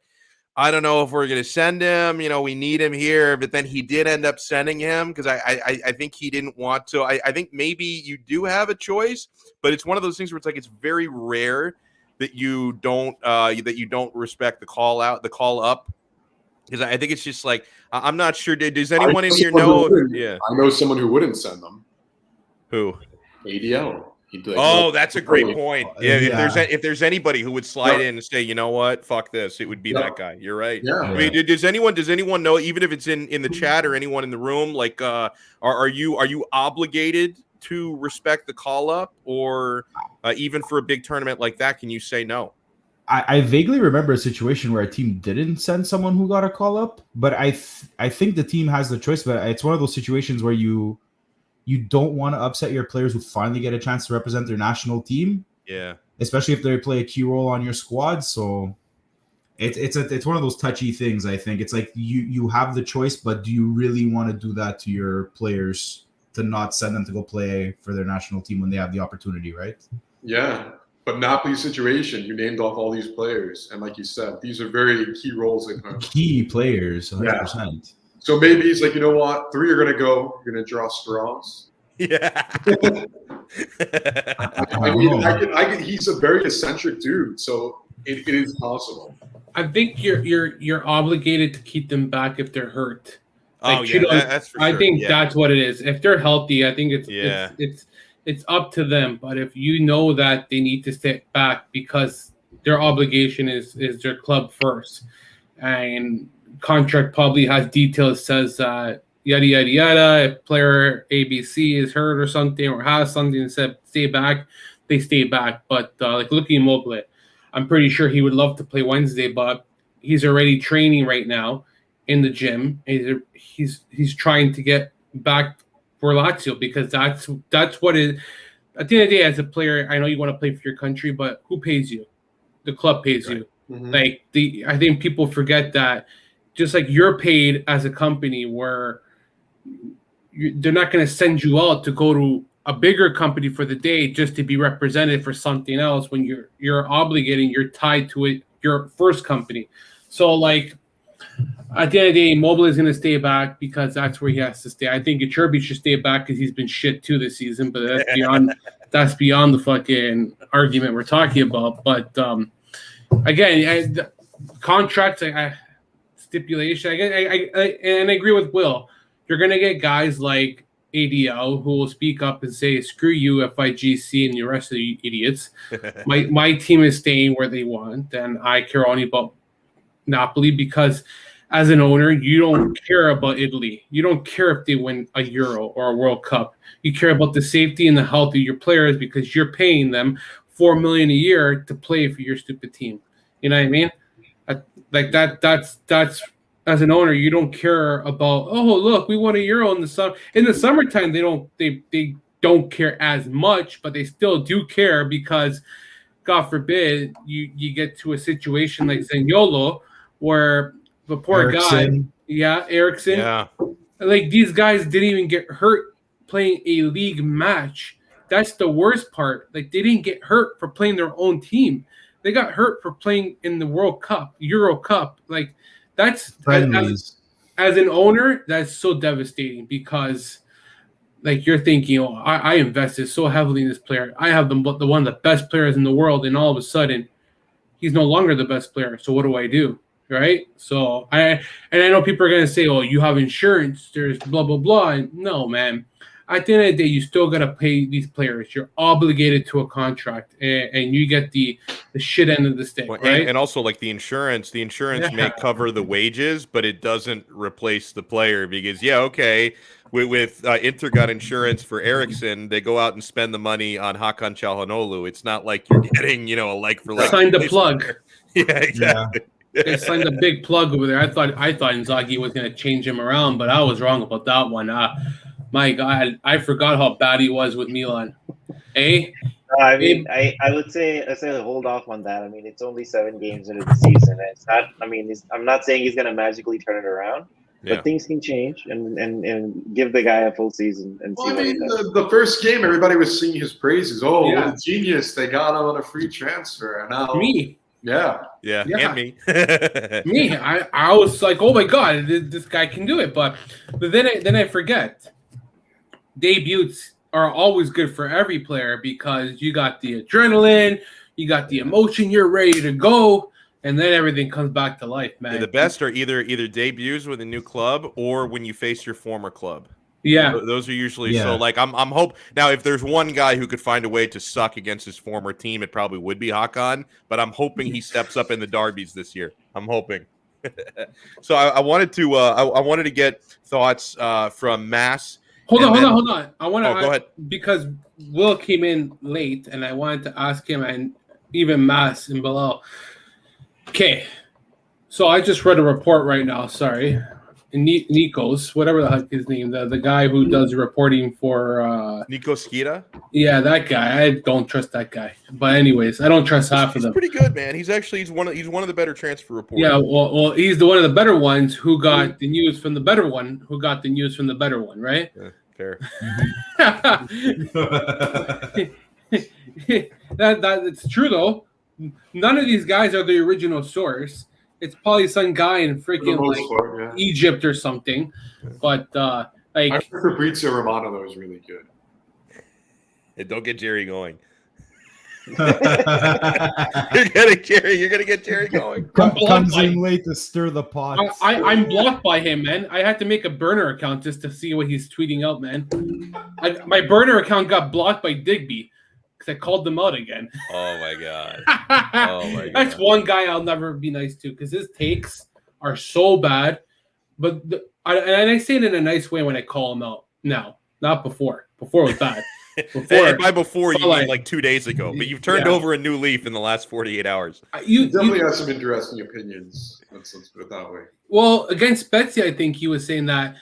I don't know if we're going to send him. We need him here. But then he did end up sending him because I think he didn't want to. I think maybe you do have a choice, but it's one of those things where it's like it's very rare that you don't respect the call up. Because I think it's just like I'm not sure. Does anyone in here know? Yeah, I know someone who wouldn't send them. Who? ADL. That's a great point. Yeah, if there's anybody who would slide in and say, you know what, fuck this, it would be that guy. You're right. Yeah. I mean, does anyone know, even if it's in the chat or anyone in the room, like, are you obligated to respect the call up, or even for a big tournament like that, can you say no? I vaguely remember a situation where a team didn't send someone who got a call up, but I think the team has the choice. But it's one of those situations where you don't want to upset your players who finally get a chance to represent their national team. Yeah. Especially if they play a key role on your squad. So it's one of those touchy things, I think. It's like you have the choice, but do you really want to do that to your players to not send them to go play for their national team when they have the opportunity, right? Yeah. But Napoli's situation, you named off all these players. And like you said, these are very key roles in her. Key players, 100%. Yeah. So maybe he's like, you know what? 3 are going to go. You're going to draw straws. Yeah. I can. He's a very eccentric dude, so it is possible. I think you're obligated to keep them back if they're hurt. Like, that's for sure. I think that's what it is. If they're healthy, I think it's up to them. But if you know that they need to step back because their obligation is their club first, and contract probably has details says yada yada yada. If player ABC is hurt or something or has something and said stay back, they stay back. But like Lucky Immobile, I'm pretty sure he would love to play Wednesday, but he's already training right now in the gym. He's trying to get back for Lazio because that's what it. At the end of the day, as a player, I know you want to play for your country, but who pays you? The club pays you. Mm-hmm. I think people forget that. Just like you're paid as a company, where they're not going to send you out to go to a bigger company for the day just to be represented for something else. When you're obligating, you're tied to it, your first company. So like at the end of the day, Immobile is going to stay back because that's where he has to stay. I think Iturbi should stay back because he's been shit too this season, but that's beyond the fucking argument we're talking about. But again, contracts, stipulation. I agree with Will. You're going to get guys like ADL who will speak up and say, screw you, FIGC, and the rest of the idiots. My team is staying where they want, and I care only about Napoli because as an owner, you don't care about Italy. You don't care if they win a Euro or a World Cup. You care about the safety and the health of your players because you're paying them $4 million a year to play for your stupid team. You know what I mean? Like that's as an owner, you don't care about, oh look, we won a Euro in the summer. In the summertime, they don't care as much, but they still do care because, God forbid, you get to a situation like Zaniolo where the poor guy, Eriksson, like these guys didn't even get hurt playing a league match. That's the worst part. Like, they didn't get hurt for playing their own team. They got hurt for playing in the World Cup, Euro Cup. Like, that's as an owner, that's so devastating because, like, you're thinking, oh, I invested so heavily in this player. I have the one of the best players in the world, and all of a sudden, he's no longer the best player. So what do I do? Right? So I know people are gonna say, oh, you have insurance, there's blah blah blah. And no, man. At the end of the day, you still gotta pay these players. You're obligated to a contract, and you get the shit end of the stick, right? And also, like, the insurance may cover the wages, but it doesn't replace the player because with Inter got insurance for Eriksson, they go out and spend the money on Hakan Çalhanoğlu. It's not like you're getting, a like for like. Signed the plug. Yeah, exactly. Yeah. They signed a big plug over there. I thought Inzaghi was going to change him around, but I was wrong about that one. My God, I forgot how bad he was with Milan. I mean, I would say hold off on that. I mean, it's only 7 games into the season. It's not. I mean, I'm not saying he's going to magically turn it around. But things can change, and give the guy a full season and see what he does. The first game, everybody was singing his praises. Oh, what a genius! They got him on a free transfer. And now, me, and me, me. I was like, oh my God, this guy can do it. But then I forget. Debuts are always good for every player because you got the adrenaline, you got the emotion, you're ready to go. And then everything comes back to life, man. Yeah, the best are either debuts with a new club or when you face your former club. Yeah, those are usually so. Like I'm hope now. If there's one guy who could find a way to suck against his former team, it probably would be Hakan. But I'm hoping he steps up in the derbies this year. I'm hoping. So I wanted to get thoughts from Mass. Hold on. I want to go ahead because Will came in late, and I wanted to ask him and even Mass and Bilal. Okay, so I just read a report right now. Sorry, Nikos, whatever the heck his name, the guy who does reporting for Nikos Skira. Yeah, that guy. I don't trust that guy. But anyways, I don't trust half of them. He's pretty good, man. He's one of the better transfer reporters. Yeah, well, he's one of the better ones who got the news from the better one, who got the news from the better one, right? Yeah, fair. That's true though. None of these guys are the original source. It's probably some guy in freaking Egypt or something. But I heard Fabrizio Romano though is really good. Hey, don't get Jerry going. You're gonna get Jerry going. Comes in late to stir the pot. I'm blocked by him, man. I had to make a burner account just to see what he's tweeting out, man. My burner account got blocked by Digby. I called them out again. Oh my god! That's one guy I'll never be nice to because his takes are so bad. But I say it in a nice way when I call him out. Now, not before. Before was bad. And by before you mean like 2 days ago, but you've turned over a new leaf in the last 48 hours. You definitely have some interesting opinions. Let's put it that way. Well, against Betsy, I think he was saying that.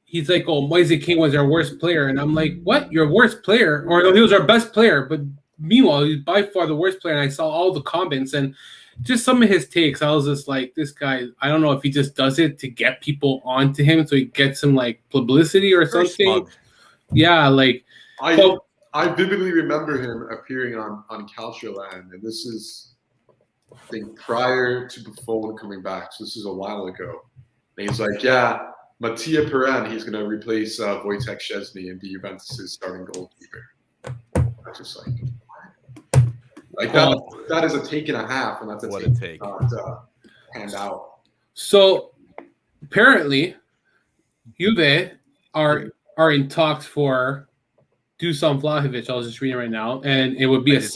He's like, oh, Moise King was our worst player. And I'm like, what? Your worst player? Or no, he was our best player. But meanwhile, he's by far the worst player. And I saw all the comments and just some of his takes. I was just like, this guy, I don't know if he just does it to get people onto him so he gets some like publicity or something. Smug. Yeah, like. I vividly remember him appearing on Calcioland. And this is, I think, prior to Buffon coming back. So this is a while ago. And he's like, yeah. Mattia Peran, he's going to replace Wojtek Szczesny and be Juventus' starting goalkeeper. I'm just like that is a take and a half, and that's a take not hand out. So apparently, Juve are in talks for Dusan Vlahovic. I was just reading right now, and it would be It's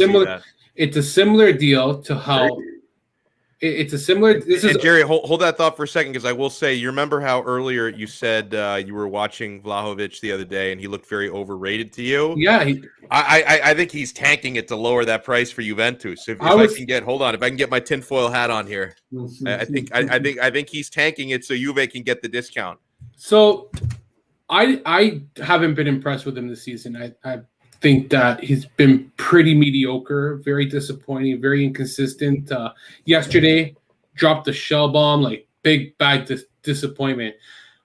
a similar deal to how. It's a similar. Jerry, hold that thought for a second, because I will say, you remember how earlier you said you were watching Vlahovic the other day, and he looked very overrated to you. Yeah, I think he's tanking it to lower that price for Juventus. If I can get my tinfoil hat on here, I think he's tanking it so Juve can get the discount. So, I haven't been impressed with him this season. I think that he's been pretty mediocre, very disappointing, very inconsistent. Yesterday, dropped the shell bomb, like big bad disappointment.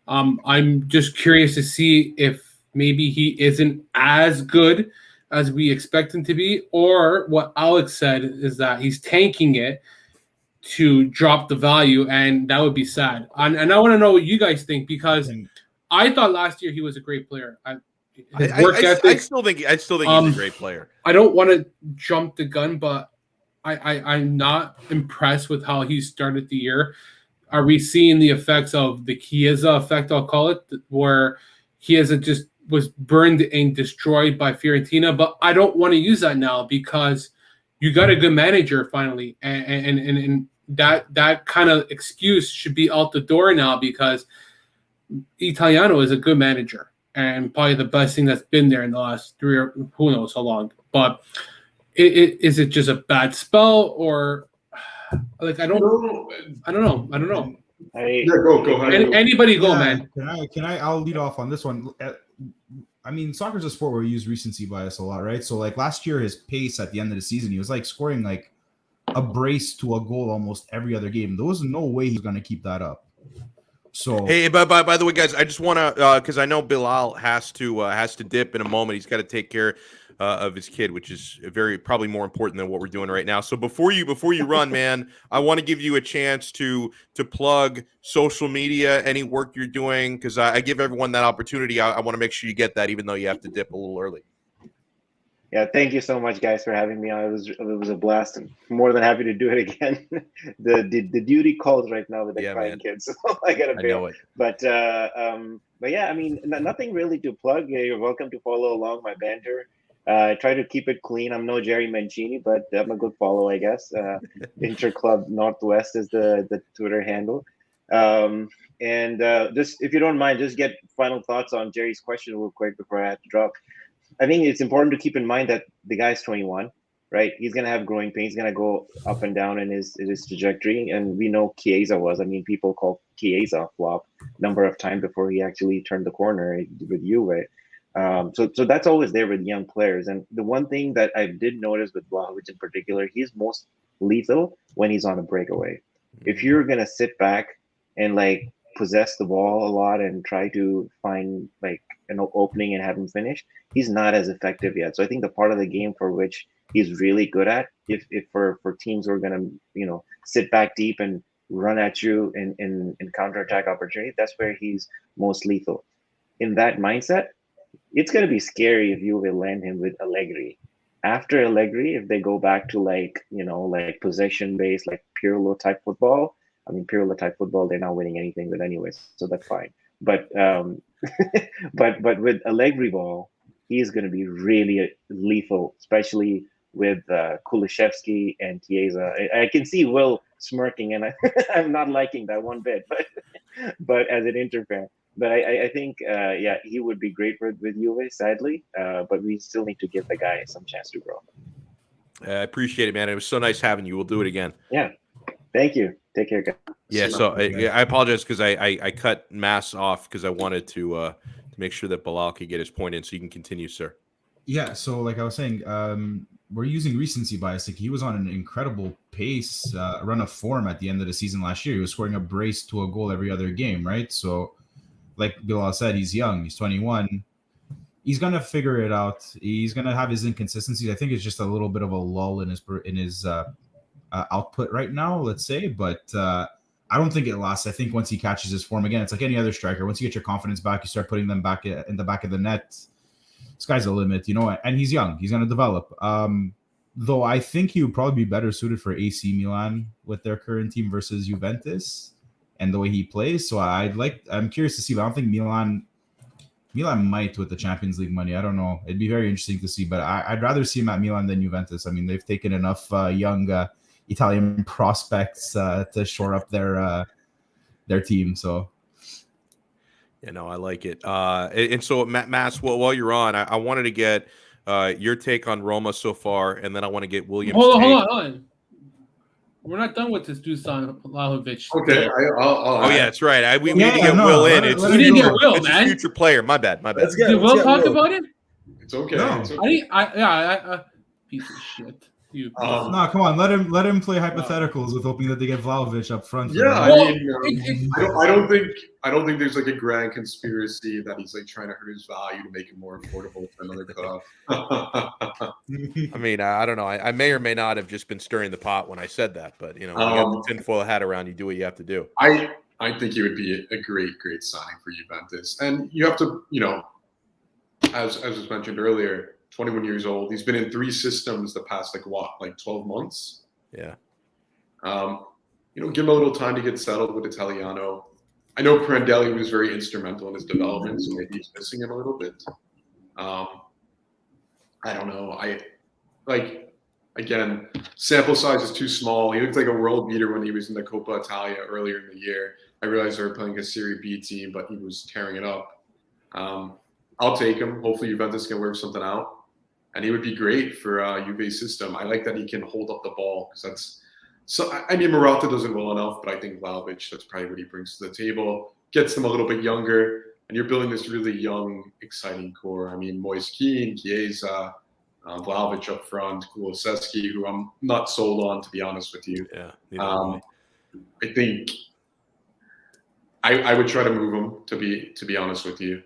I'm just curious to see if maybe he isn't as good as we expect him to be, or what Alex said is that he's tanking it to drop the value, and that would be sad. And I want to know what you guys think, because I thought last year he was a great player. His work ethic. I still think he's a great player. I don't want to jump the gun, but I'm not impressed with how he started the year. Are we seeing the effects of the Chiesa effect, I'll call it, where Chiesa just was burned and destroyed by Fiorentina? But I don't want to use that now, because you got a good manager finally, and that kind of excuse should be out the door now, because Italiano is a good manager and probably the best thing that's been there in the last 3 or who knows how long. But is it just a bad spell, or like I don't know. Yeah, go ahead. Anybody go, man. Can I? I'll lead off on this one. I mean, soccer's a sport where we use recency bias a lot, right? So like last year, his pace at the end of the season, he was like scoring like a brace to a goal almost every other game. There was no way he's going to keep that up. So hey, by the way, guys, I just want to because I know Bilal has to dip in a moment. He's got to take care of his kid, which is probably more important than what we're doing right now. So before you run, man, I want to give you a chance to plug social media, any work you're doing, because I give everyone that opportunity. I want to make sure you get that, even though you have to dip a little early. Yeah, thank you so much, guys, for having me on. It was a blast. I'm more than happy to do it again. the duty calls right now with the crying kids, so I gotta bail. I know it. But yeah, I mean, nothing really to plug. You're welcome to follow along my banter. Try to keep it clean. I'm no Jerry Mancini, but I'm a good follow, I guess. Interclub Northwest is the Twitter handle. And just if you don't mind, just get final thoughts on Jerry's question real quick before I have to drop. I think it's important to keep in mind that the guy's 21, right? He's going to have growing pains. He's going to go up and down in his trajectory. And we know Chiesa was. I mean, people call Chiesa flop number of times before he actually turned the corner with Juve. So that's always there with young players. And the one thing that I did notice with Vlahovic in particular, he's most lethal when he's on a breakaway. If you're going to sit back and like possess the ball a lot and try to find like an opening and have him finish, he's not as effective yet. So I think the part of the game for which he's really good at, if for teams who are going to, sit back deep and run at you in counterattack opportunity, that's where he's most lethal. In that mindset, it's going to be scary if you will land him with Allegri. After Allegri, if they go back to like possession-based, like Pirlo type football, I mean, Pirlo type football, they're not winning anything with anyways, so that's fine. But but with Allegri ball, he's going to be really lethal, especially with Kulusevski and Chiesa. I can see Will smirking, and I'm not liking that one bit, but as an Inter fan. But I think, he would be great with Juve, sadly. But we still need to give the guy some chance to grow. I appreciate it, man. It was so nice having you. We'll do it again. Yeah. Thank you. Take care, guys. Yeah, so I apologize because I cut Mass off because I wanted to make sure that Bilal could get his point in, so you can continue, sir. Yeah, so like I was saying, we're using recency bias. Like he was on an incredible pace, run of form at the end of the season last year. He was scoring a brace to a goal every other game, right? So like Bilal said, he's young. He's 21. He's going to figure it out. He's going to have his inconsistencies. I think it's just a little bit of a lull in his output right now, let's say. But I don't think it lasts. I think once he catches his form again, it's like any other striker. Once you get your confidence back, you start putting them back in the back of the net. Sky's the limit, and he's young. He's going to develop. Though I think he would probably be better suited for AC Milan with their current team versus Juventus and the way he plays. So I'm curious to see, but I don't think Milan might with the Champions League money. I don't know. It'd be very interesting to see, but I'd rather see him at Milan than Juventus. I mean, they've taken enough young Italian prospects to shore up their team. So. I like it. And so, Mass, while you're on, I wanted to get your take on Roma so far, and then I want to get William's take. Hold on. We're not done with this Dusan Vlahovic. Okay. That's right. We need to get Will in. It's a future player. My bad. Did Will talk about it? It's okay. No. It's okay. I piece of shit. No, come on. Let him play hypotheticals with hoping that they get Vlahovic up front. Yeah, I don't think there's like a grand conspiracy that he's like trying to hurt his value to make it more affordable for another club. I mean, I don't know. I may or may not have just been stirring the pot when I said that, but you know, when you got the tinfoil hat around, you do what you have to do. I think it would be a great signing for Juventus, and you have to, you know, as was mentioned earlier. 21 years old. He's been in 3 systems the past, 12 months. Yeah. You know, give him a little time to get settled with Italiano. I know Prandelli was very instrumental in his development, so maybe he's missing him a little bit. I don't know. Again, sample size is too small. He looked like a world beater when he was in the Coppa Italia earlier in the year. I realized they were playing a Serie B team, but he was tearing it up. I'll take him. Hopefully Juventus can work something out. And he would be great for Juve's system. I like that he can hold up the ball because that's so. I mean, Morata doesn't well enough, but I think Vlahovic, that's probably what he brings to the table. Gets them a little bit younger, and you're building this really young, exciting core. I mean, Moise Kean, Chiesa, Vlahovic up front, Kulusevski, who I'm not sold on, to be honest with you. Yeah. I think I would try to move him. To be honest with you,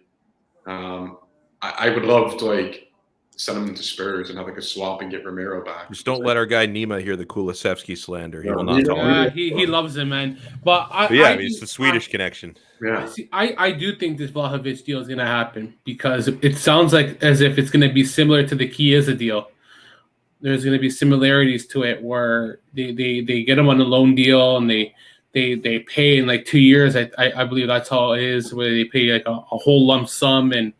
I would love to send him to Spurs and have a swap and get Romero back. Just don't let our guy Nima hear the Kulusevski slander. He will not tolerate it. He loves him, man. But it's the Swedish connection. Yeah. I do think this Vlahovic deal is going to happen because it sounds like as if it's going to be similar to the Chiesa deal. There's going to be similarities to it where they get him on a loan deal and they pay in 2 years. I believe that's how it is, where they pay a whole lump sum and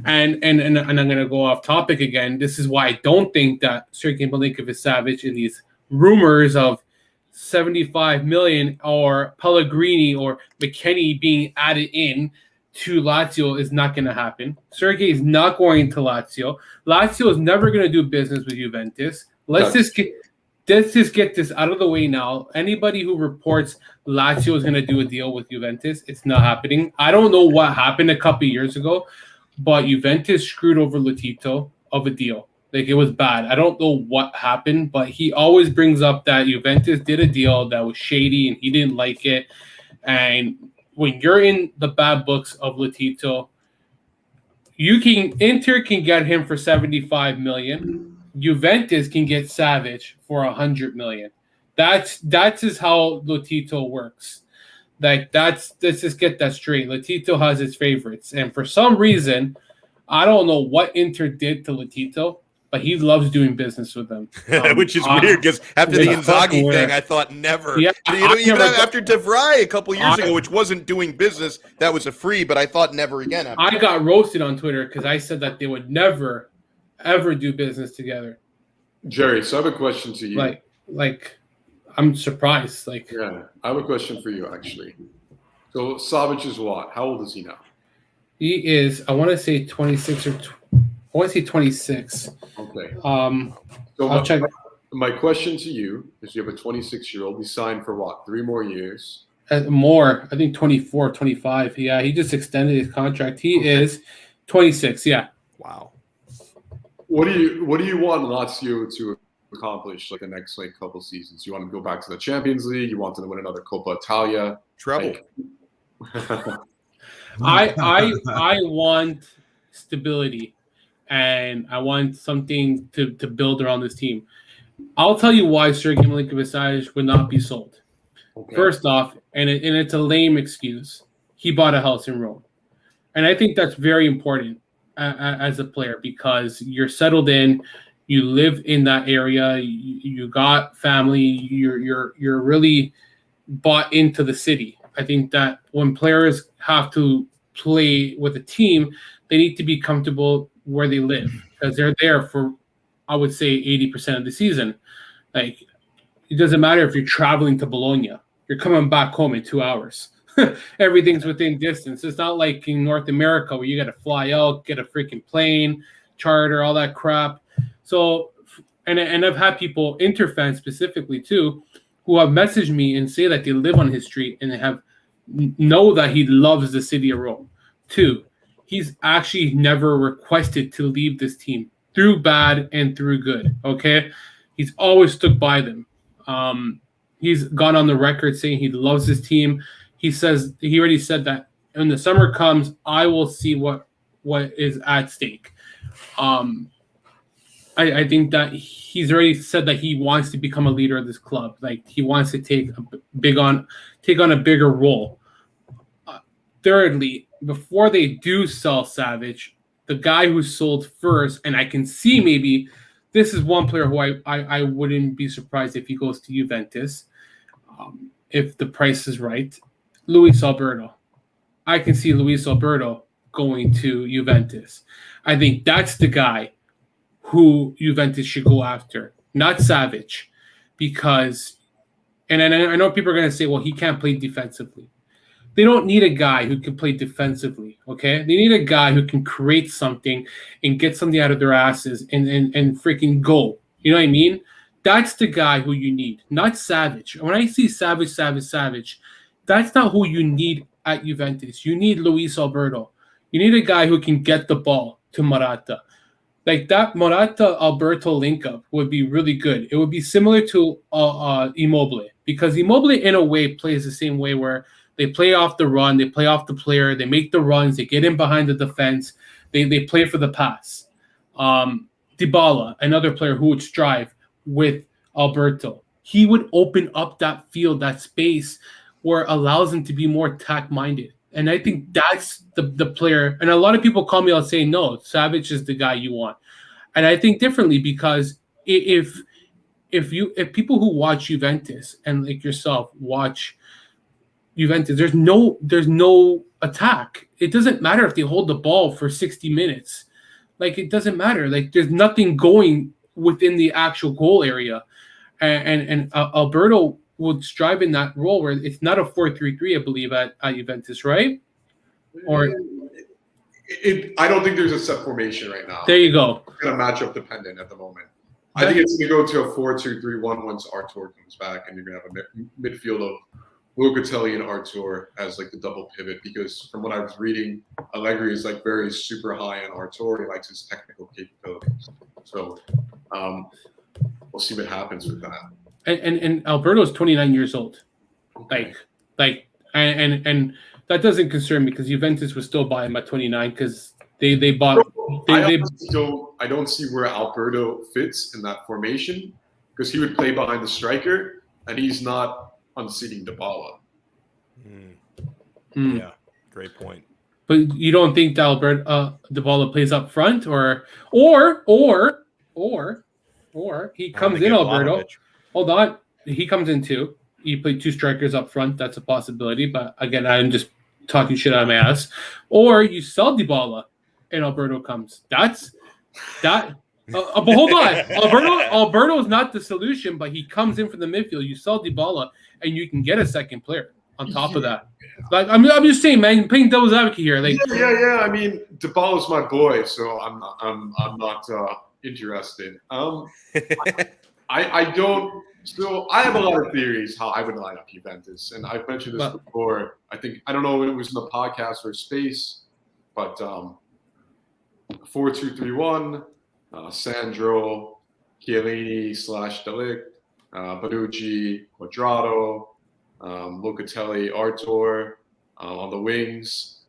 I'm going to go off topic again. This is why I don't think that Sergej Milinkovic-Savic in these rumors of 75 million or Pellegrini or McKennie being added in to Lazio is not going to happen. Sergej is not going to Lazio. Lazio is never going to do business with Juventus. Let's just get this out of the way now. Anybody who reports Lazio is going to do a deal with Juventus, it's not happening. I don't know what happened a couple of years ago, but Juventus screwed over Lotito of a deal. It was bad. I don't know what happened, but he always brings up that Juventus did a deal that was shady and he didn't like it. And when you're in the bad books of Lotito, Inter can get him for 75 million. Juventus can get Savic for 100 million. That's just how Lotito works. Let's just get that straight. Lotito has his favorites, and for some reason, I don't know what Inter did to Lotito, but he loves doing business with them. Which is weird because after the Inzaghi thing, I thought never. Yeah, even after De Vrij a couple years ago, which wasn't doing business, that was a free, but I thought never again. I got roasted on Twitter because I said that they would never, ever do business together. Jerry, so I have a question to you. I'm surprised. Yeah, I have a question for you, actually. So Savic is what? How old is he now? He is, I want to say 26 or I want to say 26. Okay. So I'll check. My question to you is: you have a 26-year-old. He signed for what? 3 more years? More. I think 24, 25. Yeah, he just extended his contract. He is 26. Yeah. Wow. What do you want Lazio to accomplish the next couple seasons? You want to go back to the Champions League? You want them to win another Coppa Italia? Treble. I want stability, and I want something to build around this team. I'll tell you why Sergej Milinkovic-Savic would not be sold. Okay. First off, and it's a lame excuse, he bought a house in Rome, and I think that's very important as a player because you're settled in. You live in that area. You got family. You're really bought into the city. I think that when players have to play with a team, they need to be comfortable where they live because they're there for, I would say, 80% of the season. It doesn't matter if you're traveling to Bologna. You're coming back home in 2 hours. Everything's within distance. It's not like in North America where you got to fly out, get a freaking plane, charter, all that crap. So, and I've had people, Inter fans specifically too, who have messaged me and say that they live on his street and they know that he loves the city of Rome. 2, he's actually never requested to leave this team through bad and through good. Okay, He's always stuck by them. He's gone on the record saying he loves his team. He already said that when the summer comes, I will see what is at stake. I think that he's already said that he wants to become a leader of this club. Like, he wants to take on a bigger role. Thirdly, before they do sell Savage, the guy who sold first, and I can see maybe this is one player who I wouldn't be surprised if he goes to Juventus, if the price is right, Luis Alberto. I can see Luis Alberto going to Juventus. I think that's the guy who Juventus should go after, not Savage, because, and I know people are going to say, well, he can't play defensively. They don't need a guy who can play defensively, okay? They need a guy who can create something and get something out of their asses and freaking go. You know what I mean? That's the guy who you need, not Savage. When I see Savage, that's not who you need at Juventus. You need Luis Alberto. You need a guy who can get the ball to Morata. Like, that Morata-Alberto link-up would be really good. It would be similar to Immobile, because Immobile, in a way, plays the same way, where they play off the run, they play off the player, they make the runs, they get in behind the defense, they play for the pass. Dybala, another player who would strive with Alberto. He would open up that field, that space, where it allows him to be more attack-minded. And I think that's the player. And a lot of people call me out saying, no, Savage is the guy you want. And I think differently, because if people who watch Juventus and like yourself watch Juventus, there's no attack. It doesn't matter if they hold the ball for 60 minutes. Like, it doesn't matter. Like, there's nothing going within the actual goal area. And Alberto would strive in that role, where it's not a 4-3-3, I believe, at Juventus, right? Or I don't think there's a set formation right now. There you go. It's going to match up dependent at the moment. I think it's going to go to a 4-2-3-1 once Artur comes back, and you're going to have a midfield of Locatelli and Artur as like the double pivot, because from what I was reading, Allegri is like very super high on Artur. He likes his technical capabilities. So we'll see what happens with that. And Alberto is 29 years old. Okay. Like and that doesn't concern me, because Juventus would still buy him at 29, because they bought. I don't see where Alberto fits in that formation, because he would play behind the striker, and he's not unseating Dybala. Yeah, great point. But you don't think that Dybala plays up front, or he comes in, Alberto. Hold on, he comes in too. You play two strikers up front. That's a possibility. But again, I'm just talking shit out of my ass. Or you sell Dybala, and Alberto comes. But hold on, Alberto is not the solution. But he comes in for the midfield. You sell Dybala, and you can get a second player on top of that. Like, I'm just saying, man, playing devil's advocate here. Like, yeah. I mean, Dybala's my boy, so I'm not interested. I don't. So I have a lot of theories how I would line up Juventus, and I've mentioned this before. I don't know if it was in the podcast or space, but 4-2-3-1, Sandro, Chiellini / Delict, Bonucci, Quadrado, Locatelli, Artur on the wings.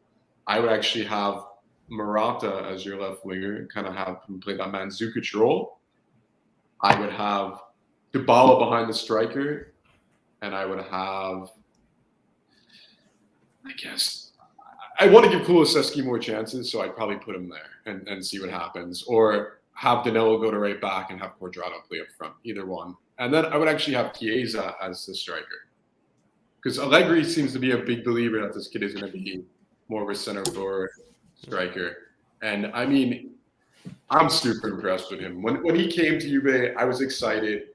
I would actually have Morata as your left winger and kind of have him play that Mandzukic role. I would have Dybala behind the striker, and I would have, I guess, I want to give Kulusevski more chances, so I'd probably put him there and see what happens, or have Danilo go to right back and have Quadrado play up front, either one. And then I would actually have Chiesa as the striker, because Allegri seems to be a big believer that this kid is going to be more of a center forward striker. And I mean, I'm super impressed with him. When he came to Juve, I was excited.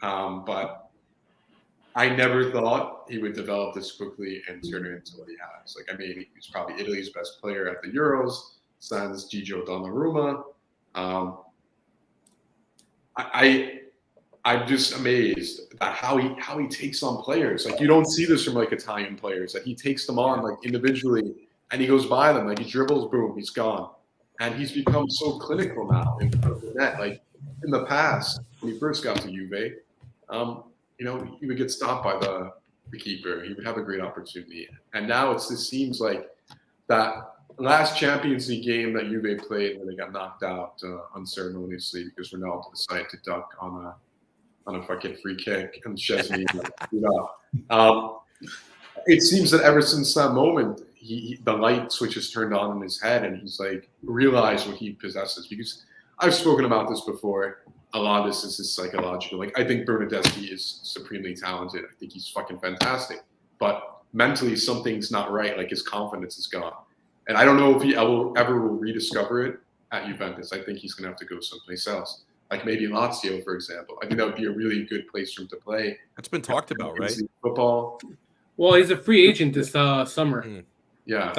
But I never thought he would develop this quickly and turn it into what he has. Like, I mean, he's probably Italy's best player at the Euros, sans Gigio Donnarumma. I'm just amazed at how he takes on players. Like, you don't see this from like Italian players. Like, he takes them on like individually, and he goes by them. Like, he dribbles, boom, he's gone. and he's become so clinical now in front of the net. Like in the past, when he first got to Juve, he would get stopped by the keeper. He would have a great opportunity, and now it just seems like that last Champions League game that Juve played, where they got knocked out unceremoniously because Ronaldo decided to duck on a fucking free kick, and Szczesny it seems that ever since that moment, the light switch is turned on in his head, and he's like realized what he possesses. Because I've spoken about this before. A lot of this is just psychological. Like I think Bernardeschi is supremely talented. I think he's fucking fantastic, but mentally something's not right. Like his confidence is gone, and I don't know if he ever will rediscover it at Juventus. I think he's gonna have to go someplace else, like maybe Lazio, for example. I think that would be a really good place for him to play. That's been talked about, right? Football. Well, he's a free agent this summer. Yeah.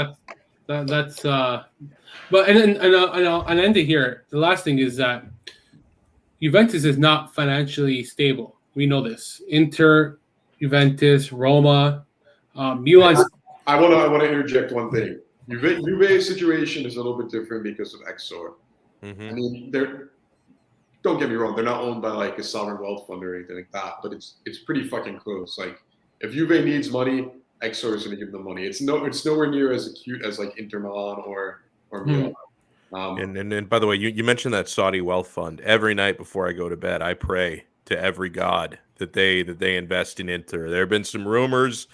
That's but and I'll end it here. The last thing is that Juventus is not financially stable. We know this. Inter, Juventus, Roma, Milan. I want to interject one thing. Juve's situation is a little bit different because of Exor. Mm-hmm. I mean, don't get me wrong, they're not owned by like a sovereign wealth fund or anything like that, but it's pretty fucking close. Like if Juve needs money, Exor is going to give them money. It's nowhere near as acute as like Inter Milan or Milan. And by the way, you mentioned that Saudi wealth fund. Every night before I go to bed, I pray to every god that they invest in Inter. There have been some rumors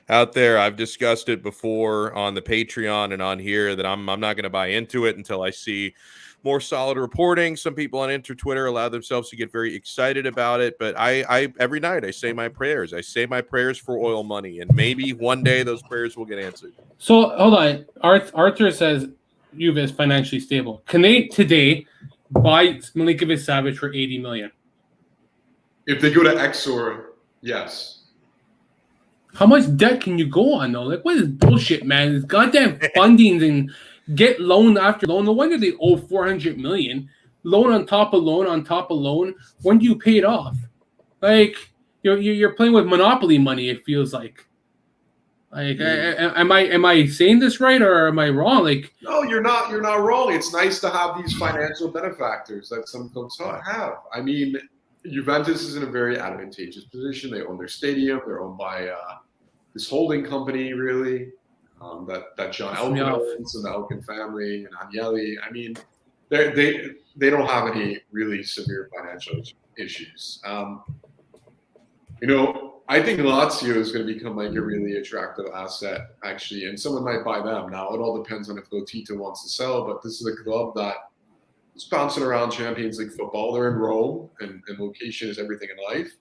out there. I've discussed it before on the Patreon and on here that I'm not going to buy into it until I see more solid reporting. Some people on Inter Twitter allow themselves to get very excited about it, but I every night I say my prayers. I say my prayers for oil money, and maybe one day those prayers will get answered. So hold on, Arthur says Juve is financially stable. Can they today buy Milinkovic-Savic for $80 million? If they go to Exor, yes. How much debt can you go on though? Like what is bullshit, man? It's goddamn fundings and get loan after loan. No wonder they owe $400 million. Loan on top of loan on top of loan. When do you pay it off? Like you're playing with monopoly money. It feels like. Like, am I saying this right or am I wrong? Like, no, you're not wrong. It's nice to have these financial benefactors that some clubs have. I mean, Juventus is in a very advantageous position. They own their stadium. They're owned by this holding company, really. That John Elkann owns, and the Elkann family and Agnelli. I mean, they don't have any really severe financial issues. I think Lazio is going to become like a really attractive asset, actually, and someone might buy them. Now, it all depends on if Lotito wants to sell, but this is a club that is bouncing around Champions League football. They're in Rome, and location is everything in life,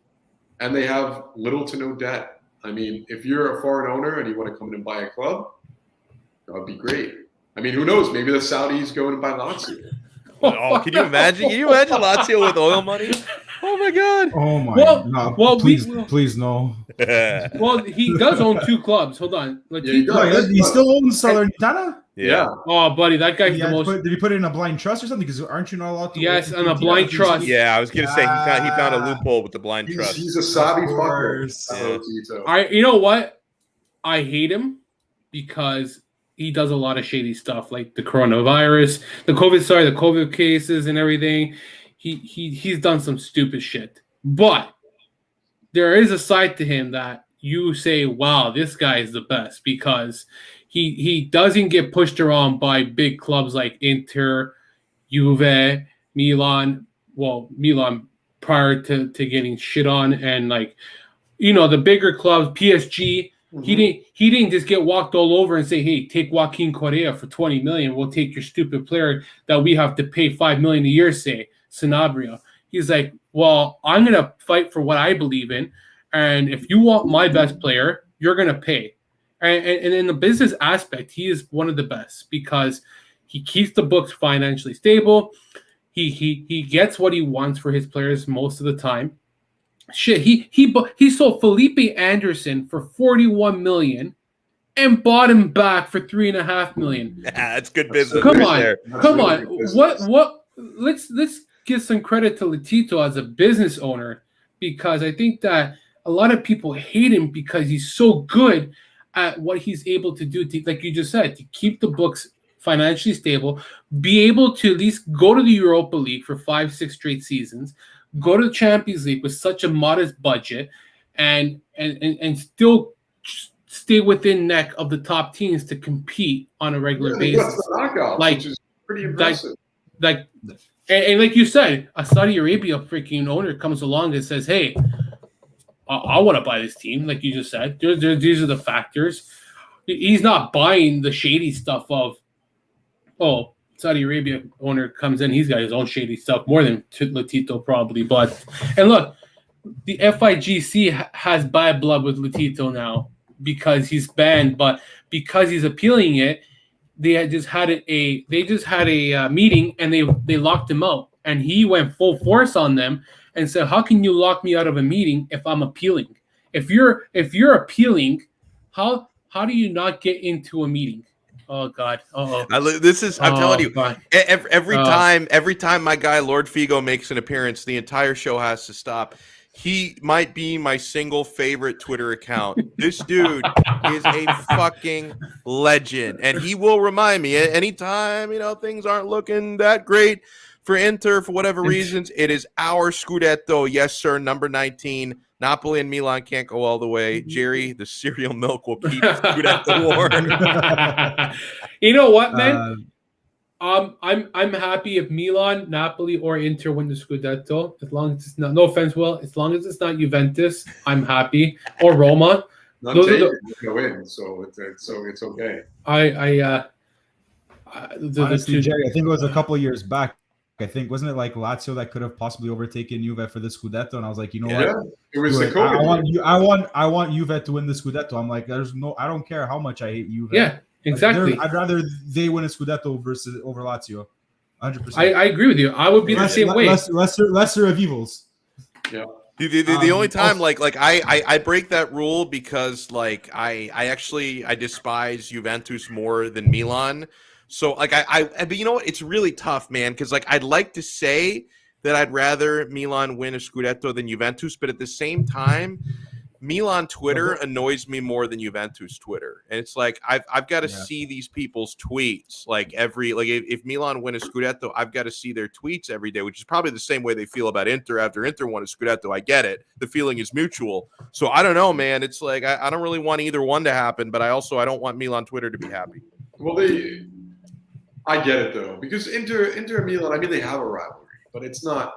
and they have little to no debt. I mean, if you're a foreign owner and you want to come in and buy a club, that would be great. I mean, who knows? Maybe the Saudis go in and buy Lazio. Oh, can you imagine? Can you imagine Lazio with oil money? Oh my God! Oh my! Please no. Well, he does own two clubs. Hold on. He still owns Salernitana. Yeah. Oh, buddy, that guy's the most. Did he put it in a blind trust or something? Because aren't you not allowed to? Yes, on a blind trust. Yeah, I was gonna say he found a loophole with the blind trust. He's a savvy fucker. Yeah. You know what? I hate him because he does a lot of shady stuff, like the coronavirus, the COVID cases and everything. He's done some stupid shit. But there is a side to him that you say, wow, this guy is the best, because he doesn't get pushed around by big clubs like Inter, Juve, Milan. Well, Milan prior to getting shit on, and the bigger clubs, PSG. Mm-hmm. He didn't just get walked all over and say, hey, take Joaquin Correa for $20 million. We'll take your stupid player that we have to pay $5 million a year, say, Sanabria. He's like, well, I'm going to fight for what I believe in. And if you want my best player, you're going to pay. And in the business aspect, he is one of the best because he keeps the books financially stable. He gets what he wants for his players most of the time. Shit, he sold Felipe Anderson for $41 million and bought him back for $3.5 million. That's good business. Come on. What? Let's give some credit to Lotito as a business owner, because I think that a lot of people hate him because he's so good at what he's able to do. Like you just said, to keep the books financially stable, be able to at least go to the Europa League for 5-6 straight seasons, go to the Champions League with such a modest budget, and still stay within neck of the top teams to compete on a regular basis. The knockouts, like, which is pretty impressive. And like you said, a Saudi Arabia freaking owner comes along and says, "Hey, I want to buy this team." Like you just said, these are the factors. He's not buying the shady stuff of, oh, Saudi Arabia owner comes in, he's got his own shady stuff more than Latito probably. And look, the FIGC has bad blood with Latito now because he's banned, but because he's appealing it, they just had a meeting and they locked him out, and he went full force on them and said, "How can you lock me out of a meeting if I'm appealing? If you're appealing, how do you not get into a meeting?" Oh God! I'm telling you, every time my guy Lord Figo makes an appearance, the entire show has to stop. He might be my single favorite Twitter account. This dude is a fucking legend, and he will remind me anytime things aren't looking that great for Inter for whatever reasons. It is our Scudetto, yes sir, number 19. Napoli and Milan can't go all the way. Jerry, the cereal milk will keep Scudetto warm. You know what, man? I'm happy if Milan, Napoli, or Inter win the Scudetto. As long as it's not, no offense, Will, as long as it's not Juventus, I'm happy. Or Roma. Those are go in, so it's okay. Honestly, Jerry, I think it was a couple of years back. I think, wasn't it like Lazio that could have possibly overtaken Juve for the Scudetto? And I was like, you know what? It was the COVID. I want Juve to win the Scudetto. I'm like, I don't care how much I hate Juve. Yeah, exactly. Like, I'd rather they win a Scudetto over Lazio. 100%. I agree with you. I would be the same way. Lesser of evils. Yeah. The only time I break that rule because I despise Juventus more than Milan. So but you know what? It's really tough, man, because I'd like to say that I'd rather Milan win a Scudetto than Juventus, but at the same time, Milan Twitter annoys me more than Juventus Twitter. And it's like I've got to see these people's tweets if Milan win a Scudetto, I've got to see their tweets every day, which is probably the same way they feel about Inter after Inter won a Scudetto. I get it. The feeling is mutual. So I don't know, man. It's like I don't really want either one to happen, but I don't want Milan Twitter to be happy. Well, I get it though, because Inter and Milan, I mean, they have a rivalry, but it's not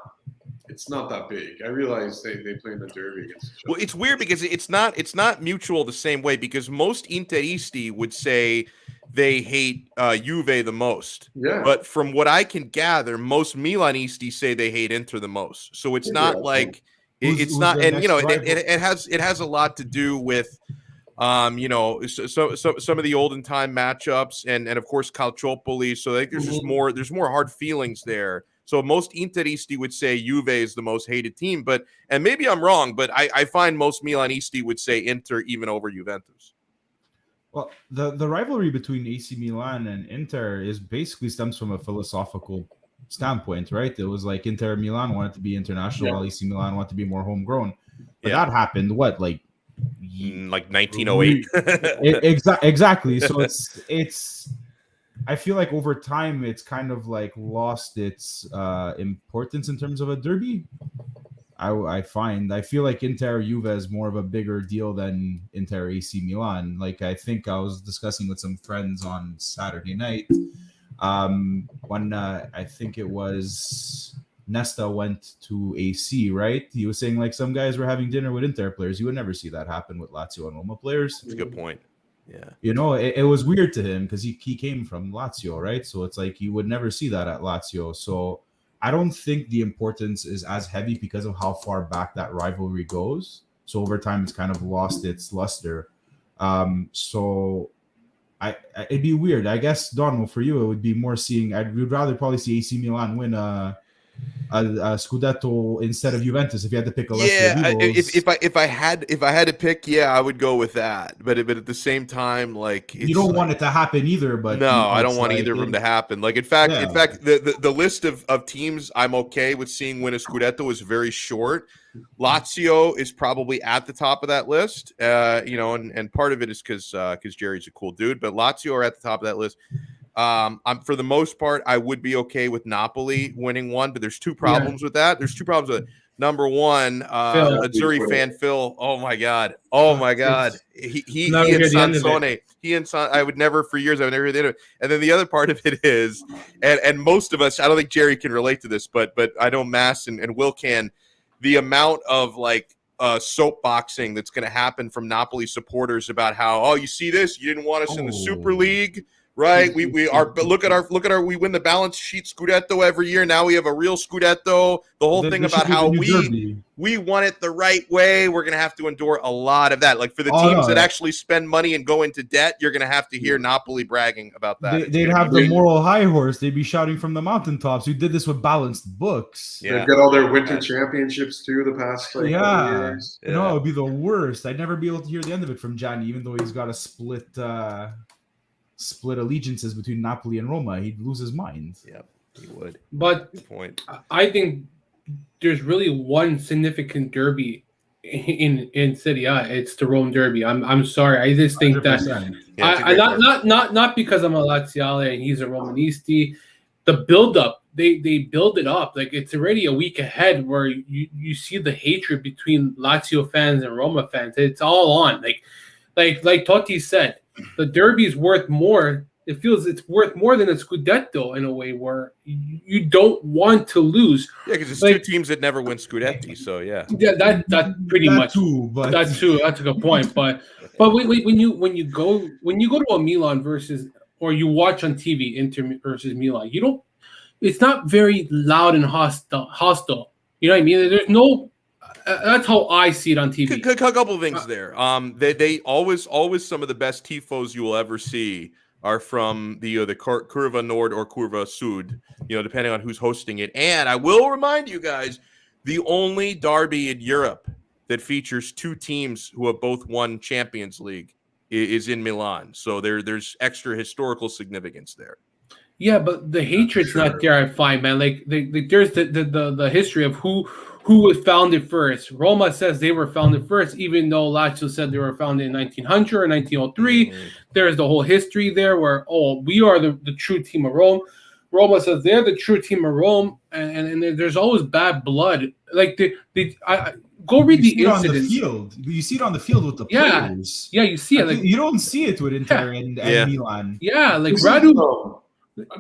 that big. I realize they play in the derby against each other. Well, it's weird because it's not mutual the same way, because most Interisti would say they hate Juve the most. Yeah. But from what I can gather, most Milanisti say they hate Inter the most. So it's not like it's not, and it has a lot to do with some of the olden time matchups and of course Calciopoli. So I think there's more hard feelings there. So most Interisti would say Juve is the most hated team, and maybe I'm wrong, but I find most Milanisti would say Inter even over Juventus. Well, the rivalry between AC Milan and Inter basically stems from a philosophical standpoint, right? It was like Inter Milan wanted to be international, while AC Milan wanted to be more homegrown. But that happened, like 1908. Exactly. So it's I feel like over time it's kind of like lost its importance in terms of a derby. I feel like Inter Juve is more of a bigger deal than Inter AC Milan. Like, I think I was discussing with some friends on Saturday night when I think it was Nesta went to AC, right? He was saying like some guys were having dinner with Inter players. You would never see that happen with Lazio and Roma players. That's a good point. Yeah. It was weird to him because he came from Lazio, right? So it's like you would never see that at Lazio. So I don't think the importance is as heavy because of how far back that rivalry goes. So over time, it's kind of lost its luster. So it'd be weird. I guess, Donno, for you, it would be more seeing. We'd rather probably see AC Milan win a Scudetto instead of Juventus if you had to pick a lesser if I had to pick, I would go with that. But at the same time, like, you don't want it to happen either. But no, I don't want either of them to happen. Like, in fact, the list of teams I'm okay with seeing win a Scudetto is very short. Lazio is probably at the top of that list, and part of it is because Jerry's a cool dude. But Lazio are at the top of that list. For the most part, I would be okay with Napoli winning one, but there's two problems with that. There's two problems with it. Number one, Azzurri fan Phil. Oh my god. He and Sansone. I would never for years. I would never hear the end of it. And then the other part of it is, and most of us, I don't think Jerry can relate to this, but I know Mass and Will can. The amount of like soapboxing that's going to happen from Napoli supporters about how, you see this, you didn't want us in the Super League. Right, we look at our we win the balance sheet Scudetto every year. Now we have a real Scudetto. The whole thing about how we want it the right way. We're gonna have to endure a lot of that. Like for the teams that actually spend money and go into debt, you're gonna have to hear Napoli bragging about that. They'd have the moral high horse. They'd be shouting from the mountaintops. Who did this with balanced books? Yeah, they've got all their winter championships too. The past couple years. No, it would be the worst. I'd never be able to hear the end of it from Gianni, even though he's got a split allegiances between Napoli and Roma. He'd lose his mind. Yep, he would. But I think there's really one significant derby in Serie A. It's the Rome derby. I'm sorry. I just think 100%. That not because I'm a Laziale and he's a Romanisti. The build up, they build it up like it's already a week ahead where you see the hatred between Lazio fans and Roma fans. It's all on. Like Totti said. The derby is worth more. It feels it's worth more than a Scudetto in a way where you don't want to lose. Yeah, because it's two teams that never win Scudetti. So yeah, that pretty much. That's true. That's a good point. But when you go to a Milan versus or you watch on TV Inter versus Milan, you don't. It's not very loud and hostile. You know what I mean? There's no. That's how I see it on TV. A couple of things there. They always some of the best tifos you will ever see are from the Curva Nord or Curva Sud, depending on who's hosting it. And I will remind you guys, the only derby in Europe that features two teams who have both won Champions League is in Milan. So there's extra historical significance there. Yeah, but the hatred's not there. I find, man. Like there's the history of who was founded first. Roma says they were founded first, even though Lazio said they were founded in 1900 or 1903. Mm-hmm. There's the whole history there where, we are the true team of Rome. Roma says they're the true team of Rome, and there's always bad blood. Like go read the incidents. You see it on the field with the players. Yeah, you see it. You don't see it with Inter and Milan. Yeah, like Radu.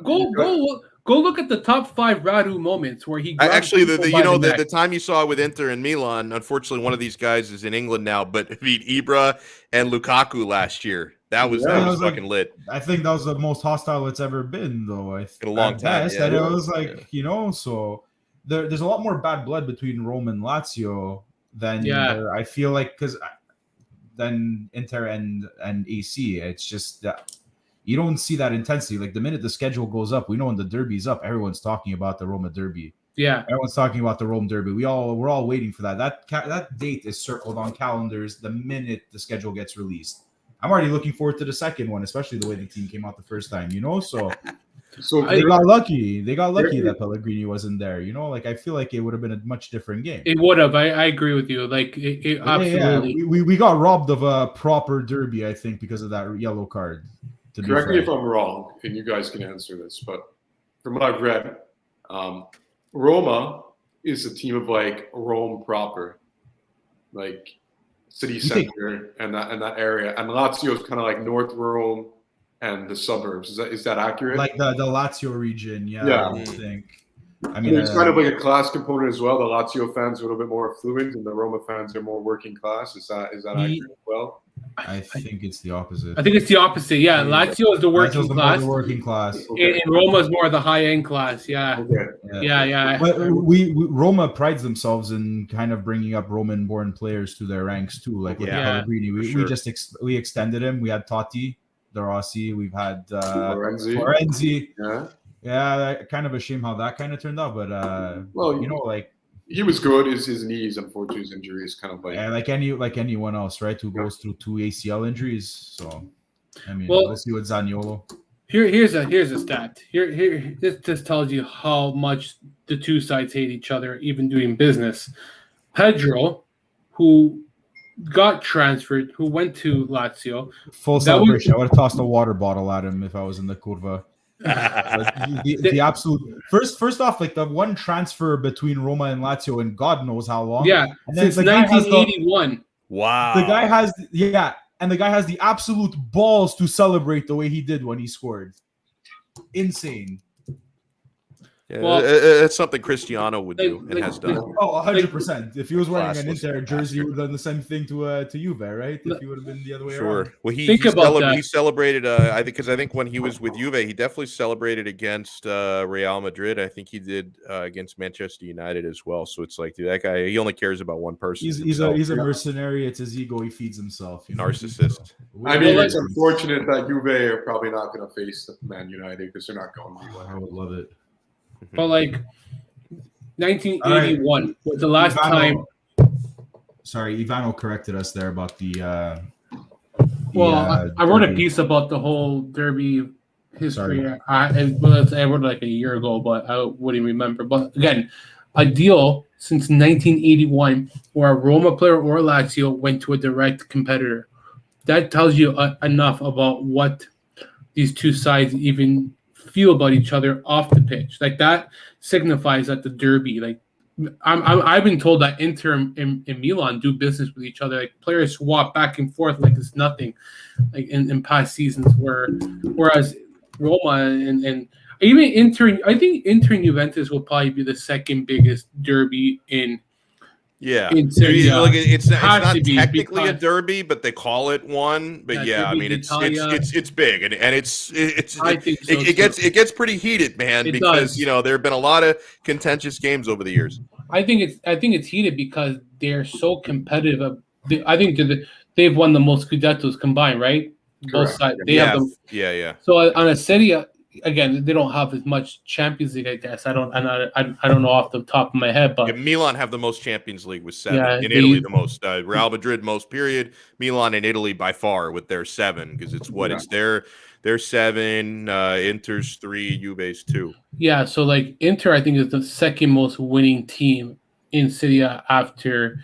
Go look at the top 5 Radu moments where he actually the time you saw with Inter and Milan. Unfortunately, one of these guys is in England now, but Ibra and Lukaku last year. That was fucking lit. I think that was the most hostile it's ever been, though. In a long time. And it was so there's a lot more bad blood between Rome and Lazio than I feel like than Inter and AC. It's just that. You don't see that intensity. Like the minute the schedule goes up, we know when the derby's up, everyone's talking about the Roma derby. Yeah, everyone's talking about the Rome derby. We're all waiting for that. That date is circled on calendars the minute the schedule gets released. I'm already looking forward to the second one, especially the way the team came out the first time. So they got lucky. They got lucky that Pellegrini wasn't there. I feel like it would have been a much different game. It would have. I agree with you. Absolutely. Yeah. We got robbed of a proper derby, I think, because of that yellow card. Correct me if I'm wrong, and you guys can answer this, but from what I've read, Roma is a team of Rome proper, like city center and that area, and Lazio is kind of like North Rome and the suburbs. Is that accurate? Like the Lazio region, yeah. I think. I mean, it's kind of like a class component as well. The Lazio fans are a little bit more affluent, and the Roma fans are more working class. Is that accurate as well? I think it's the opposite. I think it's the opposite. Yeah, Lazio is the working class. The working class. Okay. And Roma is more the high end class. Yeah. Okay. Yeah. But Roma prides themselves in kind of bringing up Roman-born players to their ranks too. Like with Pellegrini, we extended him. We had Totti, De Rossi. We've had Florenzi. Yeah. Kind of a shame how that kind of turned out, but he was good. His knees, unfortunately, his injuries kind of like anyone else, right? Who goes through 2 ACL injuries. So, I mean, let's see what Zaniolo. Here's a stat. This just tells you how much the two sides hate each other, even doing business. Pedro, who got transferred, who went to Lazio. Full celebration. I would have tossed a water bottle at him if I was in the curva. The absolute first off, like the one transfer between Roma and Lazio in God knows how long. Yeah, and then since 1981. Wow. The guy has and the guy has the absolute balls to celebrate the way he did when he scored. Insane. Yeah, well, it's something Cristiano would do and has done. Oh, 100%. If he was wearing an Inter jersey, he would have done the same thing to Juve, right? If he would have been the other way around. Well, he celebrated. I think when he was with Juve, he definitely celebrated against Real Madrid. I think he did against Manchester United as well. So it's like, dude, that guy, he only cares about one person. He's a mercenary. It's his ego. He feeds himself. Narcissist. I mean, it's unfortunate that Juve are probably not going to face Man United because they're not going to. I would love it. But like 1981 was the last time. Sorry, Ivano corrected us there about the. I wrote a piece about the whole derby history. I wrote it like a year ago, but I wouldn't remember. But again, a deal since 1981 where a Roma player or Lazio went to a direct competitor. That tells you enough about what these two sides even feel about each other off the pitch. Like that signifies that the derby, like I've been told that Inter and Milan do business with each other. Like players swap back and forth like it's nothing, like in past seasons. Whereas Roma and even Inter, I think Inter and Juventus will probably be the second biggest derby in. Yeah, it's not technically a derby, but they call it one. But I mean, it's big and it gets pretty heated, man. Because there have been a lot of contentious games over the years. I think it's heated because they're so competitive. I think they've won the most Scudettos combined, right? Both sides. They have them. Yeah. So on a Serie A, again, they don't have as much Champions League, I guess. I don't know off the top of my head, but Milan have the most Champions League with 7. In Italy, the most. Real Madrid most. Period. Milan in Italy by far with their 7 because it's their 7. Inter's 3. Juve's 2. Yeah, so like Inter, I think is the second most winning team in Serie A after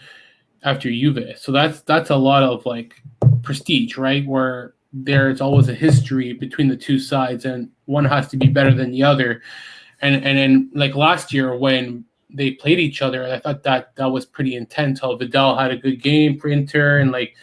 Juve. So that's a lot of like prestige, right? Where there's always a history between the two sides and one has to be better than the other. And then like last year when they played each other, I thought that was pretty intense. How Vidal had a good game for Inter and like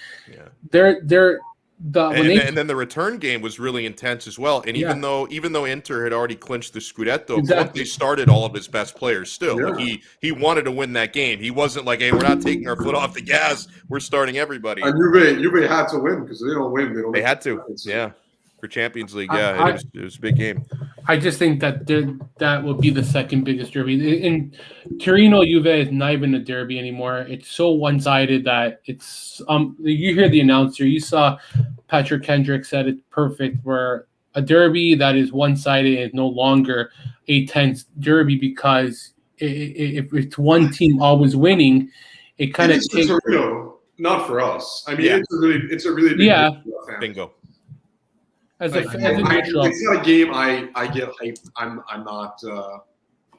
and then the return game was really intense as well. And even though Inter had already clinched the Scudetto, they started all of his best players still. Yeah. Like he wanted to win that game. He wasn't like, hey, we're not taking our foot off the gas. We're starting everybody. And Juve had to win because they don't win. They had to. Yeah. For Champions League, it was a big game. I just think that that will be the second biggest derby. In Torino, Juve is not even a derby anymore. It's so one-sided that it's you hear the announcer. You saw Patrick Kendrick said it perfect, where a derby that is one-sided is no longer a tense derby because if it's one team always winning, it kind of takes. Not for us. I mean, it's a really big bingo. It's not a game I get hyped. I'm not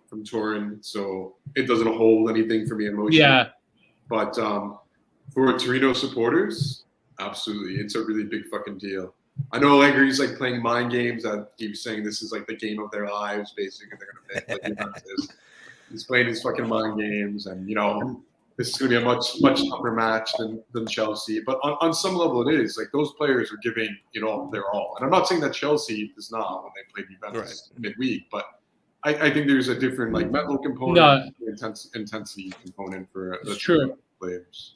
from Turin, so it doesn't hold anything for me emotionally. Yeah. But for Torino supporters, absolutely, it's a really big fucking deal. I know Allegri's like playing mind games. That he was saying this is like the game of their lives, basically. They're gonna pick like he's playing his fucking mind games, and this is going to be a much tougher match than Chelsea. But on some level, it is. Like, those players are giving, their all. And I'm not saying that Chelsea does not when they play Juventus midweek, but I think there's a different, like, mental component, intensity component for the players.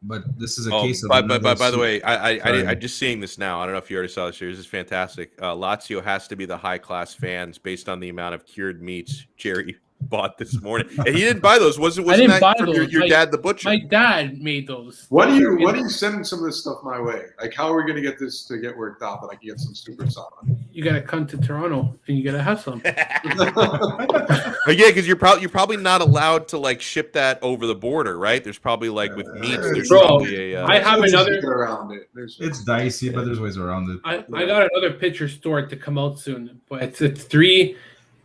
But this is a case of. By the way, I'm just seeing this now. I don't know if you already saw this here. This is fantastic. Lazio has to be the high-class fans based on the amount of cured meats Jerry bought this morning, and he didn't buy those. Wasn't that from your dad, the butcher? My dad made those. Why do you send some of this stuff my way? Like, how are we gonna get this to get worked out that I can get some super salad? You gotta come to Toronto and you gotta have some. Because you're probably not allowed to like ship that over the border, right? There's probably like with meats. There's probably a. I have another around it. It's dicey, but there's ways around it. I got another picture stored to come out soon, but it's 3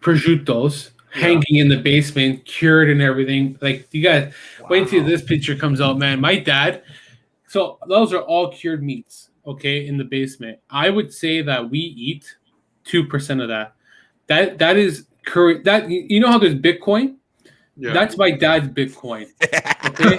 prosciuttos. Hanging in the basement, cured and everything. Like, you guys, wait until this picture comes out, man. My dad, so those are all cured meats, okay, in the basement. I would say that we eat 2% of that. That is current. That you know how there's Bitcoin. Yeah. That's my dad's Bitcoin. Okay,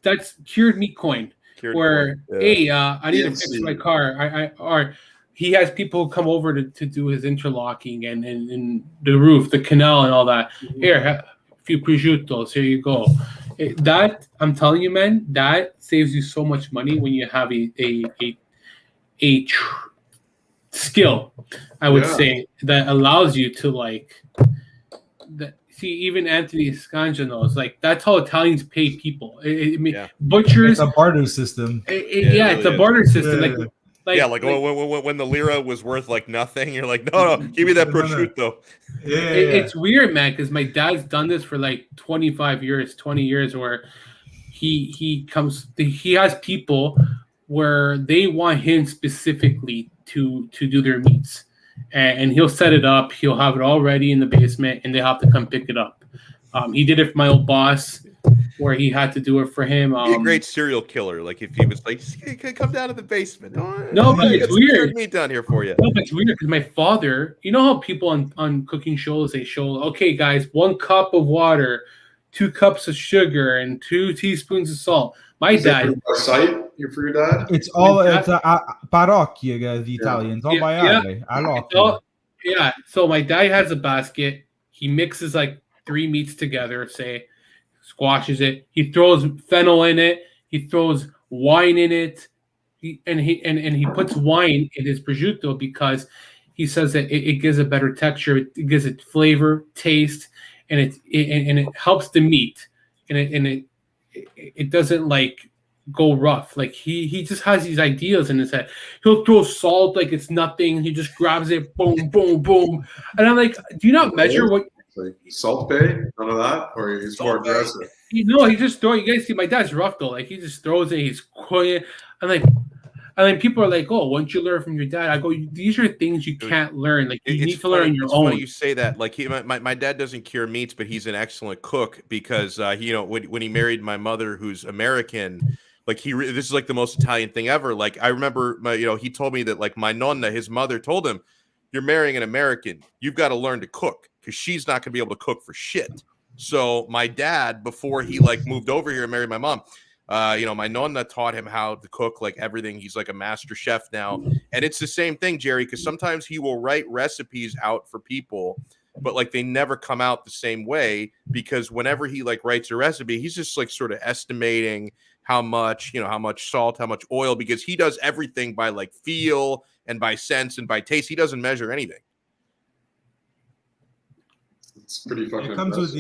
that's cured meat coin. Where hey, I need to fix my car. Or he has people come over to do his interlocking and the roof, the canal, and all that. Here, a few prosciuttos. Here you go. That I'm telling you, man, that saves you so much money when you have a skill. I would say that allows you to like. See, even Anthony Scanja knows. Like that's how Italians pay people. Butchers. It's a barter system. It's a barter system. When the lira was worth like nothing, you're like, no, give me that prosciutto. It's weird, man, because my dad's done this for like 25 years, 20 years, where he has people where they want him specifically to do their meats. And he'll set it up. He'll have it all ready in the basement, and they have to come pick it up. He did it for my old boss, where he had to do it for him. He's a great serial killer. Like if he was like, hey, come down to the basement. No, but it's weird. Meat down here for you. No, but it's weird because my father. You know how people on cooking shows they show, okay, guys, 1 cup of water, 2 cups of sugar, and 2 teaspoons of salt. My dad. A site for your dad? It's all parrocchie, the Italians. All by yeah. So my dad has a basket. He mixes like 3 meats together, say, squashes it. He throws fennel in it. He throws wine in it. He puts wine in his prosciutto because he says that it gives a better texture. It gives it flavor, taste, and it helps the meat. And it doesn't like go rough. Like he just has these ideas in his head. He'll throw salt like it's nothing. He just grabs it, boom, boom, boom. And I'm like, do you not measure what? Like Salt Bay, none of that, or he's more aggressive. He just throw. You guys see, my dad's rough though. Like he just throws it. He's quiet. And then people are like, "Oh, why don't you learn from your dad?" I go, "These are things you can't learn. Like you need to learn on your own." Funny you say that. Like my dad doesn't cure meats, but he's an excellent cook because when he married my mother, who's American, like this is like the most Italian thing ever. Like I remember, he told me that like my nonna, his mother, told him, "You're marrying an American. You've got to learn to cook because she's not going to be able to cook for shit." So my dad, before he like moved over here and married my mom. My nonna taught him how to cook, like everything. He's like a master chef now. And it's the same thing, Jerry, because sometimes he will write recipes out for people, but like they never come out the same way because whenever he like writes a recipe, he's just like sort of estimating how much salt, how much oil, because he does everything by like feel and by sense and by taste. He doesn't measure anything. It's pretty fucking it comes with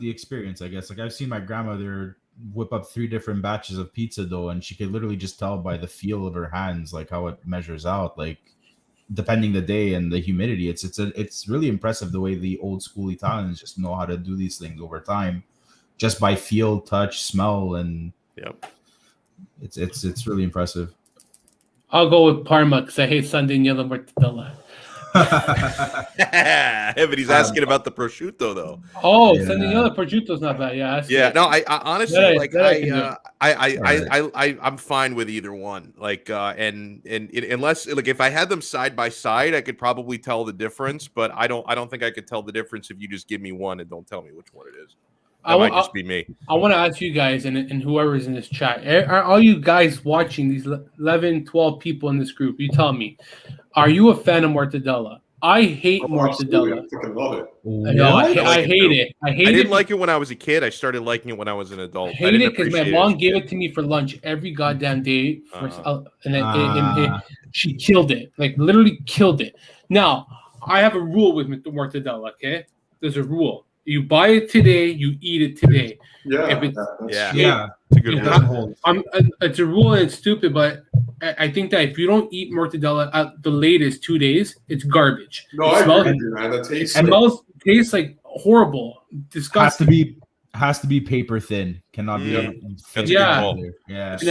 the experience, I guess. Like I've seen my grandmother whip up 3 different batches of pizza dough, and she could literally just tell by the feel of her hands like how it measures out, like depending the day and the humidity. It's really impressive the way the old school Italians just know how to do these things over time, just by feel, touch, smell, and it's really impressive. I'll go with Parma because I hate Sunday yellow mortadella. But he's asking about the prosciutto though. Oh, Sunday yellow prosciutto's not bad. Yeah. No, I honestly I'm fine with either one. Like, and unless like if I had them side by side, I could probably tell the difference. But I don't think I could tell the difference if you just give me one and don't tell me which one it is. That might just be me. I want to ask you guys and whoever's in this chat, are all you guys watching, these 11, 12 people in this group, you tell me, are you a fan of mortadella? I hate mortadella. I fucking love it. I hate it. I didn't like it when I was a kid. I started liking it when I was an adult. I hate it because my mom gave it to me for lunch every goddamn day. She killed it. Like literally killed it. Now, I have a rule with mortadella, okay? There's a rule. You buy it today, you eat it today. It's a good rule. It's a rule and it's stupid, but I think that if you don't eat mortadella at the latest 2 days, it's garbage. No, I agree with you, man. That tastes like horrible, disgusting. Has to be paper thin. Cannot be. And it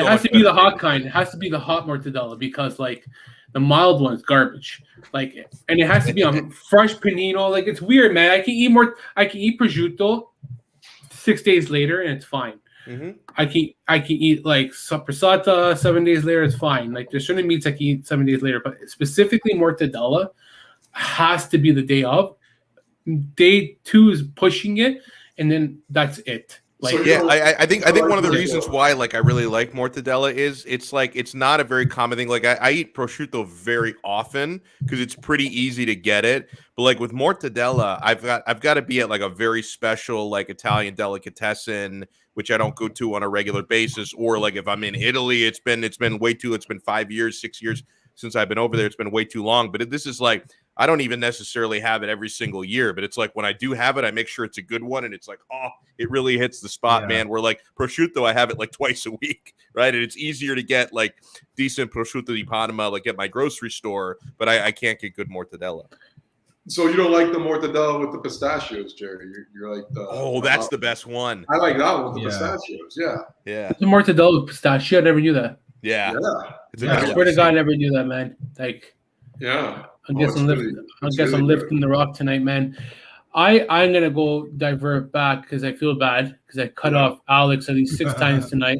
has to be the hot kind. It has to be the hot mortadella because like the mild one is garbage. Like, and it has to be on fresh panino. Like, it's weird, man. I can eat prosciutto 6 days later and it's fine. I can eat like passata 7 days later. It's fine. Like there's certain meats I can eat 7 days later, but specifically mortadella has to be the day of. Day 2 is pushing it, and then that's it. Like, I think one of the reasons why like I really like mortadella is it's not a very common thing. Like I eat prosciutto very often because it's pretty easy to get it. But like with mortadella, I've got to be at like a very special like Italian delicatessen, which I don't go to on a regular basis. Or like if I'm in Italy, it's been 5 years, 6 years since I've been over there. It's been way too long. But this is like, I don't even necessarily have it every single year, but it's like when I do have it, I make sure it's a good one. And it's like, oh, it really hits the spot, man. Where like prosciutto, I have it like twice a week, right? And it's easier to get like decent prosciutto di Parma, like at my grocery store, but I can't get good mortadella. So you don't like the mortadella with the pistachios, Jerry? You're like that's the best one. I like that one with the pistachios. Yeah. The mortadella with pistachio, I never knew that. Yeah. I swear to God, I never knew that, man. Like, yeah. I guess I'm lifting the rock tonight, man. I'm gonna go divert back because I feel bad because I cut off Alex at least 6 times tonight.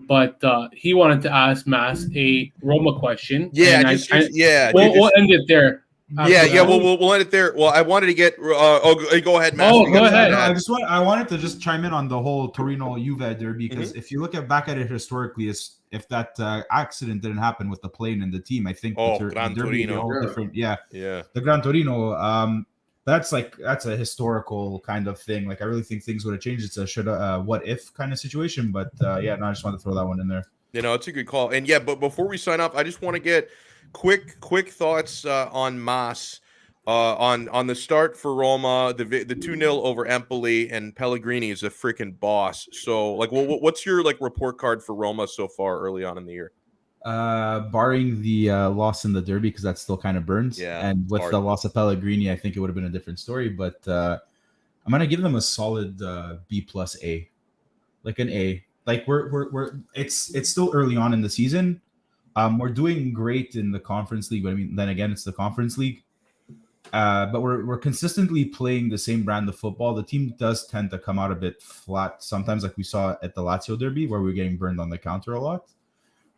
But he wanted to ask Mas a Roma question. Yeah, we'll end it there. We'll end it there. Well, I wanted to get. Go ahead, Mas. Go ahead. I wanted to just chime in on the whole Torino Juve derby because if you look back at it historically, if that accident didn't happen with the plane and the team, I think the derby would be all different. Yeah, the Gran Torino. That's a historical kind of thing. Like I really think things would have changed. It's a what if kind of situation. But I just wanted to throw that one in there. It's a good call. And but before we sign off, I just want to get quick thoughts on Mas on the start for Roma, the 2-0 over Empoli, and Pellegrini is a freaking boss. So like, what's your like report card for Roma so far early on in the year? Barring the loss in the derby, because that still kind of burns. And with the loss of Pellegrini, I think it would have been a different story. But I'm gonna give them a solid B+A, like an A. Like it's still early on in the season. We're doing great in the Conference League, but I mean, then again, it's the Conference League. But we're consistently playing the same brand of football. The team does tend to come out a bit flat sometimes, like we saw at the Lazio derby, where we were getting burned on the counter a lot.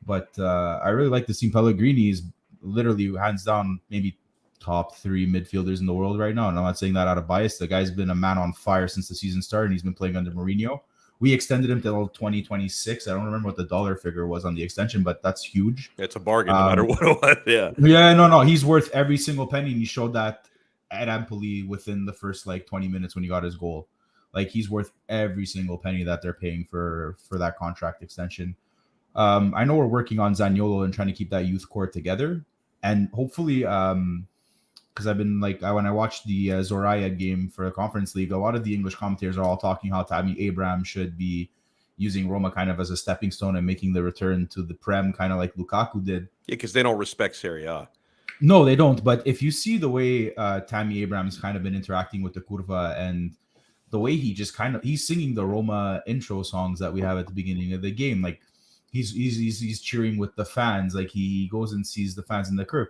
But I really like to see Pellegrini is literally hands down maybe top 3 midfielders in the world right now. And I'm not saying that out of bias. The guy's been a man on fire since the season started, and he's been playing under Mourinho. We extended him till 2026. I don't remember what the dollar figure was on the extension, but that's huge. It's a bargain no matter what it was. Yeah. Yeah, no. He's worth every single penny. And he showed that at Empoli within the first 20 minutes when he got his goal. Like he's worth every single penny that they're paying for that contract extension. I know we're working on Zaniolo and trying to keep that youth core together. And hopefully, because I've been when I watched the Zoraya game for the Conference League, a lot of the English commentators are all talking how Tammy Abraham should be using Roma kind of as a stepping stone and making the return to the Prem, kind of like Lukaku did. Yeah, because they don't respect Serie A. No, they don't. But if you see the way Tammy Abraham's kind of been interacting with the Curva and the way he just he's singing the Roma intro songs that we have at the beginning of the game, like he's cheering with the fans, like he goes and sees the fans in the curve.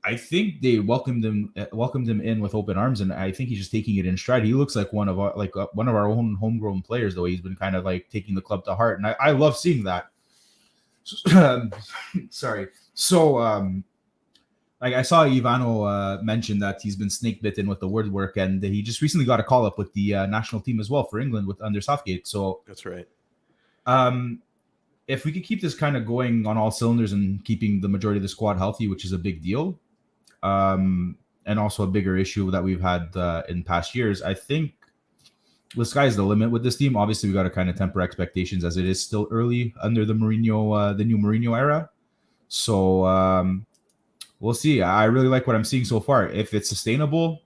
I think they welcomed him in with open arms, and I think he's just taking it in stride. He looks like one of our own homegrown players, the way he's been kind of taking the club to heart, and I love seeing that. Sorry. So, I saw Ivano mention that he's been snake bitten with the word work, and he just recently got a call up with the national team as well for England under Southgate. So that's right. If we could keep this kind of going on all cylinders and keeping the majority of the squad healthy, which is a big deal. And also a bigger issue that we've had in past years. I think the sky's the limit with this team. Obviously, we got to kind of temper expectations as it is still early under the Mourinho, the new Mourinho era. So we'll see. I really like what I'm seeing so far. If it's sustainable,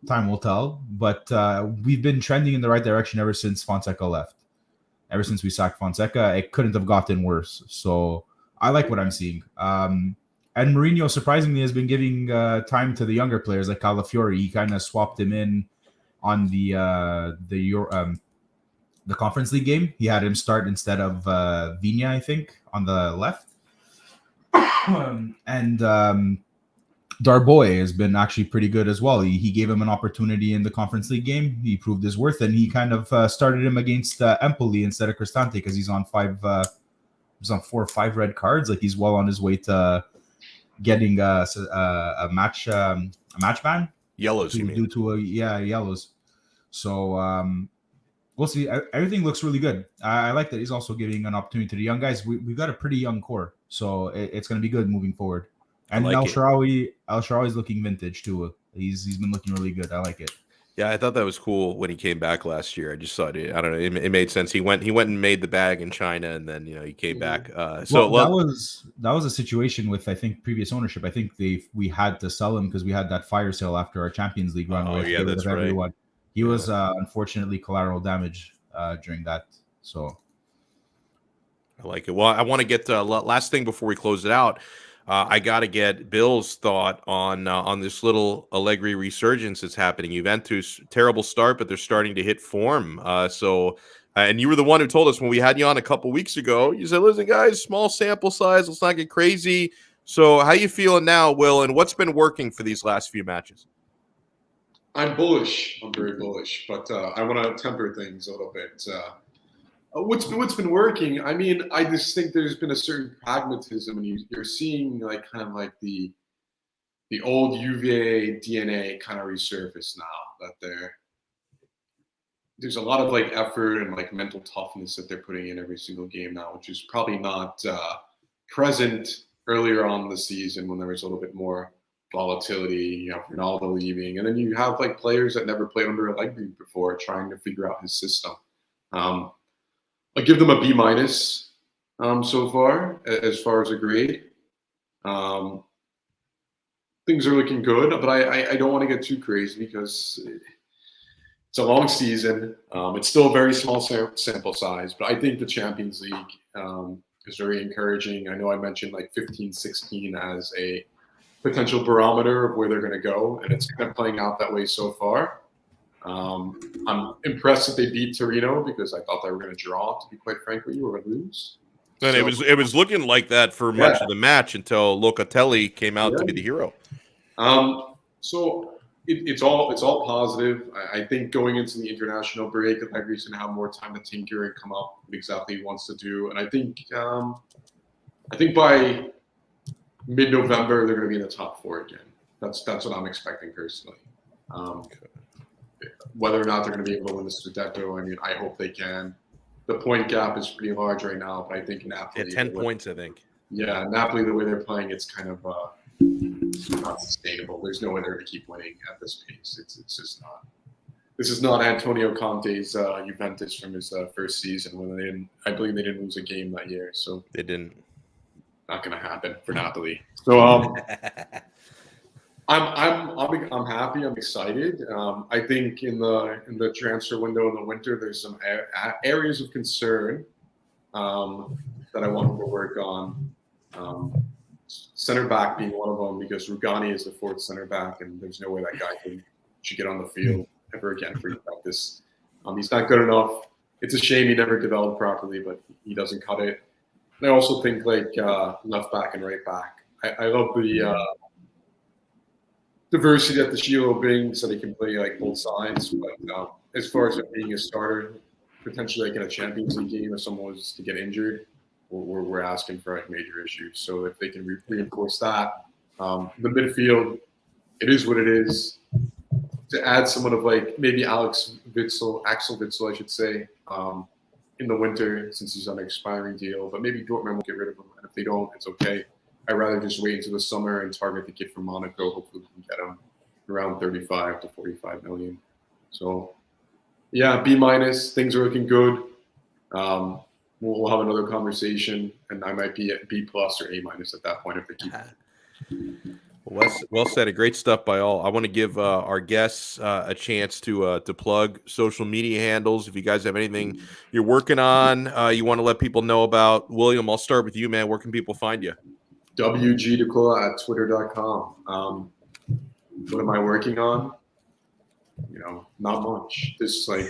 time will tell. But we've been trending in the right direction ever since Fonseca left. Ever since we sacked Fonseca, it couldn't have gotten worse. So I like what I'm seeing. And Mourinho, surprisingly, has been giving time to the younger players like Calafiori. He kind of swapped him in on the Conference League game. He had him start instead of Vigna, I think, on the left. And Darboy has been actually pretty good as well. He gave him an opportunity in the Conference League game. He proved his worth, and he kind of started him against Empoli instead of Cristante because he's on 4 or 5 red cards. Like, he's well on his way to getting a match ban. Yellows, you mean? Due to yellows. So we'll see. Everything looks really good. I like that he's also giving an opportunity to the young guys. We've got a pretty young core, so it's going to be good moving forward. And El Shaarawy is looking vintage too. He's been looking really good. I like it. Yeah, I thought that was cool when he came back last year. I just thought I don't know. It made sense. He went and made the bag in China, and then he came back. That was a situation with, I think, previous ownership. I think we had to sell him because we had that fire sale after our Champions League run. Oh yeah, that's right. Everyone. He was unfortunately collateral damage during that. So I like it. Well, I want to get last thing before we close it out. I got to get Bill's thought on this little Allegri resurgence that's happening. Juventus, terrible start, but they're starting to hit form. And you were the one who told us when we had you on a couple weeks ago, you said, listen, guys, small sample size. Let's not get crazy. So how you feeling now, Will, and what's been working for these last few matches? I'm bullish. I'm very bullish, but I want to temper things a little bit. What's been working? I mean, I just think there's been a certain pragmatism, and you're seeing like kind of like the old Juve DNA kind of resurface now. That there's a lot of like effort and like mental toughness that they're putting in every single game now, which is probably not present earlier on in the season when there was a little bit more volatility. You have Ronaldo leaving, and then you have like players that never played under Allegri before trying to figure out his system. I give them a B- so far as a grade. Things are looking good, but I don't want to get too crazy because it's a long season. It's still a very small sample size, but I think the Champions League is very encouraging. I know I mentioned like 15-16 as a potential barometer of where they're going to go, and it's kind of playing out that way so far. I'm impressed that they beat Torino because I thought they were going to draw, to be quite frank with you, or lose. And it was looking like that for much of the match until Locatelli came out to be the hero. So it's all positive. I think going into the international break, Allegri's going to have more time to tinker and come up with exactly what he wants to do. And I think by mid-November they're going to be in the top 4 again. That's what I'm expecting personally. Whether or not they're going to be able to win the Scudetto, I mean, I hope they can. The point gap is pretty large right now, but I think Napoli. 10 points, I think. Yeah, Napoli, the way they're playing, it's kind of not sustainable. There's no way they're going to keep winning at this pace. It's just not. This is not Antonio Conte's Juventus from his first season when I believe they didn't lose a game that year. So they didn't. Not going to happen for Napoli. So I'm happy. I'm excited. I think in the transfer window in the winter, there's some areas of concern that I want them to work on. Center back being one of them, because Rugani is the 4th center back, and there's no way that guy should get on the field ever again for Juventus. He's not good enough. It's a shame he never developed properly, but he doesn't cut it. And I also think like left back and right back. I love the diversity that the Shilo brings, so they can play like both sides. But as far as it being a starter, potentially like in a Champions League game, if someone was to get injured, we're asking for like major issues. So if they can reinforce that, the midfield, it is what it is. To add someone of like maybe Axel Witsel, I should say, in the winter since he's on an expiring deal, but maybe Dortmund will get rid of him, and if they don't, it's okay. I'd rather just wait until the summer and target the kid from Monaco. Hopefully we can get him around 35 to 45 million. So yeah, B-. Things are looking good. We'll have another conversation, and I might be at B+ or A- at that point if they keep. Well said. Great stuff by all. I want to give our guests a chance to plug social media handles. If you guys have anything you're working on, you want to let people know about. William, I'll start with you, man. Where can people find you? WGDecola at twitter.com. What am I working on? Not much. Just like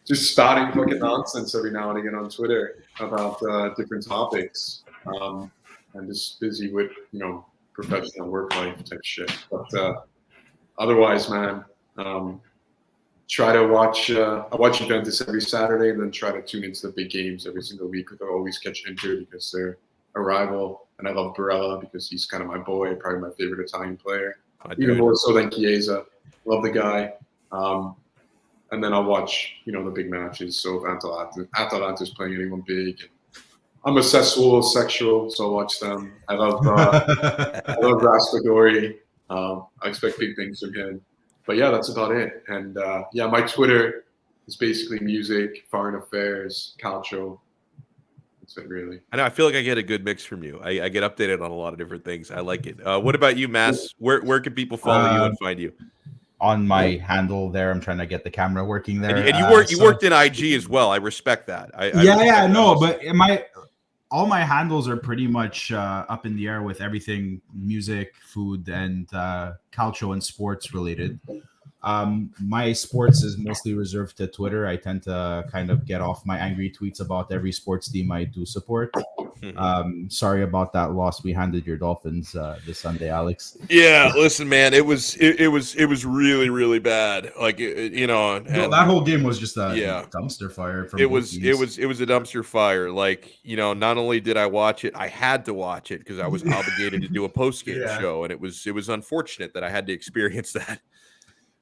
just spouting fucking nonsense every now and again on Twitter about different topics. I'm just busy with professional work life type shit. But otherwise, man, try to watch. I watch Juventus every Saturday, and then try to tune into the big games every single week. I always catch Inter because they're a rival, and I love Barella because he's kind of my boy, probably my favorite Italian player, even more so than Chiesa. Love the guy. And then I'll watch, the big matches. So if Atalanta's playing anyone big, and I'm a sexual, so I'll watch them. I love Raspadori. I expect big things from him. But yeah, that's about it. And my Twitter is basically music, foreign affairs, calcio. That's it, really. I know. I feel like I get a good mix from you. I get updated on a lot of different things. I like it. What about you, Mass? Where can people follow you and find you? On my handle there, I'm trying to get the camera working there. And you worked in IG as well. I respect that. But all my handles are pretty much up in the air with everything music, food, and calcio and sports related. My sports is mostly reserved to Twitter. I tend to kind of get off my angry tweets about every sports team I do support. Sorry about that loss we handed your Dolphins this Sunday, Alex. Yeah, listen, man, it was really, really bad. Like that whole game was just a dumpster fire. It was a dumpster fire. Like, not only did I watch it, I had to watch it because I was obligated to do a post game show, and it was unfortunate that I had to experience that.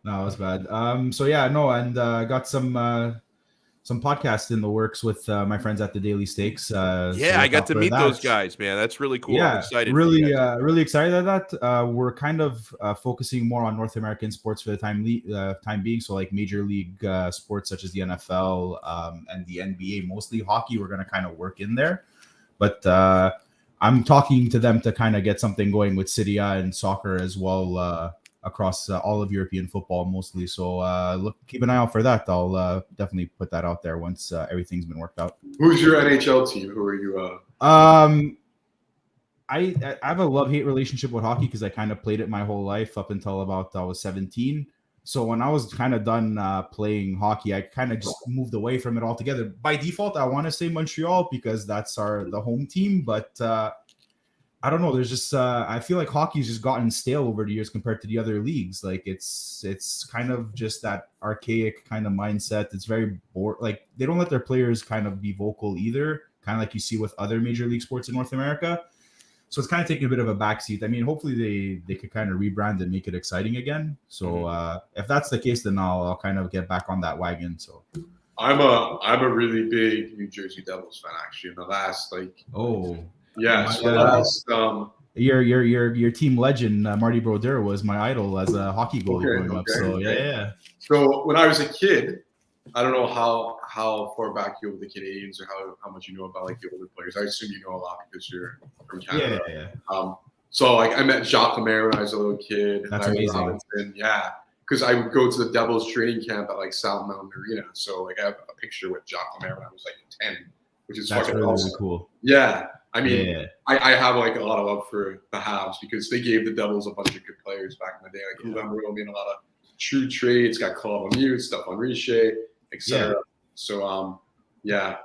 No, it was bad. Got some podcasts in the works with my friends at the Daily Stakes. I got to meet those guys, man. That's really cool. Yeah, I'm excited. Really excited at that. We're kind of focusing more on North American sports for the time being. So like major league sports such as the NFL and the NBA, mostly hockey. We're going to kind of work in there, but I'm talking to them to kind of get something going with Serie A and soccer as well. Across all of European football mostly. So keep an eye out for that. I'll definitely put that out there once everything's been worked out. Who's your NHL team? Who are you? I have a love-hate relationship with hockey because I kind of played it my whole life up until about I was 17. So when I was kind of done playing hockey, I kind of just moved away from it altogether. By default, I want to say Montreal because that's the home team, but I don't know. There's just I feel like hockey's just gotten stale over the years compared to the other leagues. Like it's kind of just that archaic kind of mindset. It's very bored. Like they don't let their players kind of be vocal either, kind of like you see with other major league sports in North America. So it's kind of taking a bit of a backseat. I mean, hopefully they could kind of rebrand and make it exciting again. So if that's the case, then I'll kind of get back on that wagon. So I'm a really big New Jersey Devils fan actually. In the last your team legend Marty Brodeur was my idol as a hockey goalie growing up. So yeah. So when I was a kid, I don't know how far back you know the Canadians or how much you know about like the older players. I assume you know a lot because you're from Canada. Yeah. So like I met Jacques Lemaire when I was a little kid. That's amazing. Yeah, because I would go to the Devils training camp at like South Mountain Arena. So like I have a picture with Jacques Lemaire when I was like 10, which is fucking awesome. Really cool. Yeah. I mean, I have like a lot of love for the Habs because they gave the Devils a bunch of good players back in the day. Like Ruben made a lot of true trades, got Claude Lemieux, Stephane Richer, etc. So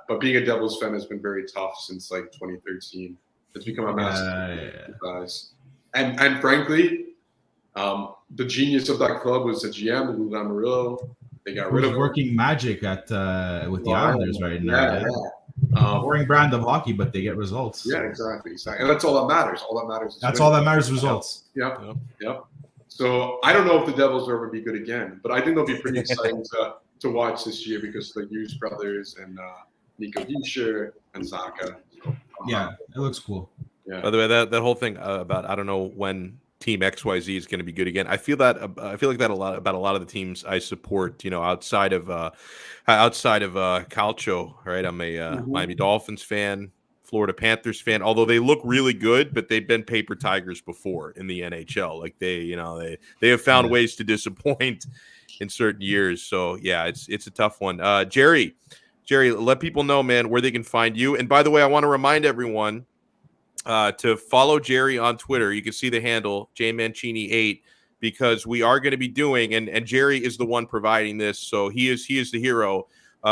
but being a Devils fan has been very tough since like 2013. It's become a massive guys. And frankly, the genius of that club was the GM, Lou Lamoriello. They got rid of working magic with the Islanders right now. Boring brand of hockey, but they get results. Yeah, exactly. And that's all that matters. All that matters. Results. Yep. So I don't know if the Devils will ever be good again, but I think they'll be pretty exciting to watch this year because the Hughes brothers and Nico Hischier and Zaka. So, it looks cool. Yeah. By the way, that whole thing about I don't know when Team XYZ is going to be good again. I feel like that a lot about a lot of the teams I support. Outside of Calcio, right? I'm a Miami Dolphins fan, Florida Panthers fan. Although they look really good, but they've been paper tigers before in the NHL. Like they have found ways to disappoint in certain years. So yeah, it's a tough one. Jerry, let people know, man, where they can find you. And by the way, I want to remind everyone to follow Jerry on Twitter. You can see the handle JMancini8 because we are going to be doing, and Jerry is the one providing this, so he is the hero.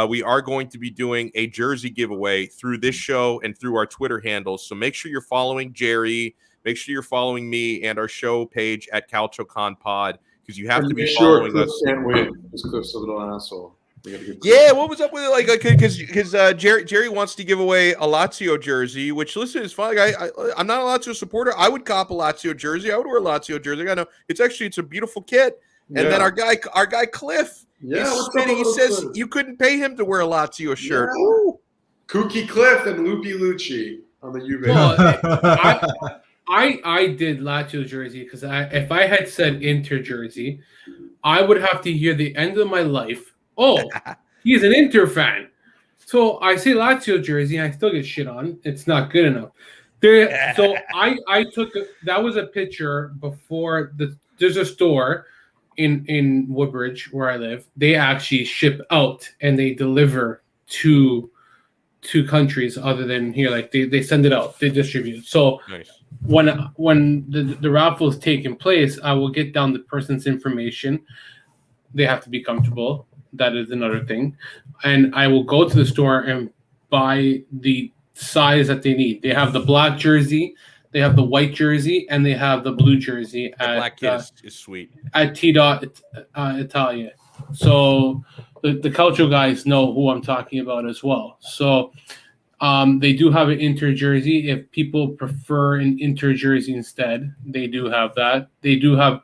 We are going to be doing a jersey giveaway through this show and through our Twitter handles. So make sure you're following Jerry. make sure you're following me and our show page at CalcioCon Pod, because you have to be sure following Cliff us. Can't win. This Cliff's a little asshole. Yeah, what was up with it? Like, because Jerry wants to give away a Lazio jersey, which, listen, is fine. Like, I'm not a Lazio supporter. I would cop a Lazio jersey. I would wear a Lazio jersey. I know it's a beautiful kit. And then our guy Cliff, is spitting. He says Cliff? You couldn't pay him to wear a Lazio shirt. Yeah. Kooky Cliff and Loopy Lucci on the Juve. Well, I did Lazio jersey because if I had said Inter jersey, I would have to hear the end of my life. Oh, he's an Inter fan. So I say Lazio jersey and I still get shit on. It's not good enough. So I took that was a picture before there's a store in Woodbridge where I live. They actually ship out and they deliver to countries other than here. Like they send it out, they distribute. So nice. When the raffle is taking place, I will get down the person's information. They have to be comfortable. That is another thing. And I will go to the store and buy the size that they need. They have the black jersey, they have the white jersey, and they have the blue jersey. The black kit is sweet. At T-Dot Italia. So the Calcio guys know who I'm talking about as well. So they do have an Inter jersey. If people prefer an Inter jersey instead, they do have that. They do have.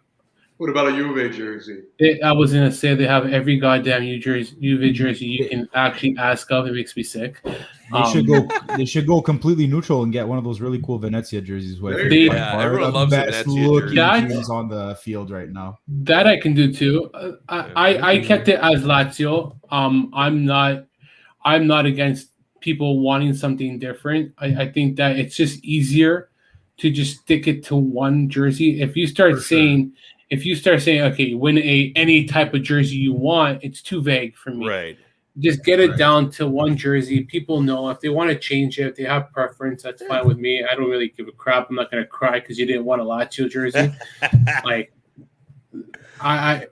What about a Juve jersey? I was going to say they have every goddamn Juve jersey you can actually ask of. It makes me sick. They should go completely neutral and get one of those really cool Venezia jerseys. Everyone loves Venezia jerseys on the field right now. That I can do too. I kept it as Lazio. I'm not against people wanting something different. I think that it's just easier to just stick it to one jersey. If you start saying, okay, win any type of jersey you want, it's too vague for me. Right. Just get it down to one jersey. People know if they want to change it, if they have preference, that's fine with me. I don't really give a crap. I'm not going to cry because you didn't want a Lazio jersey. Like, what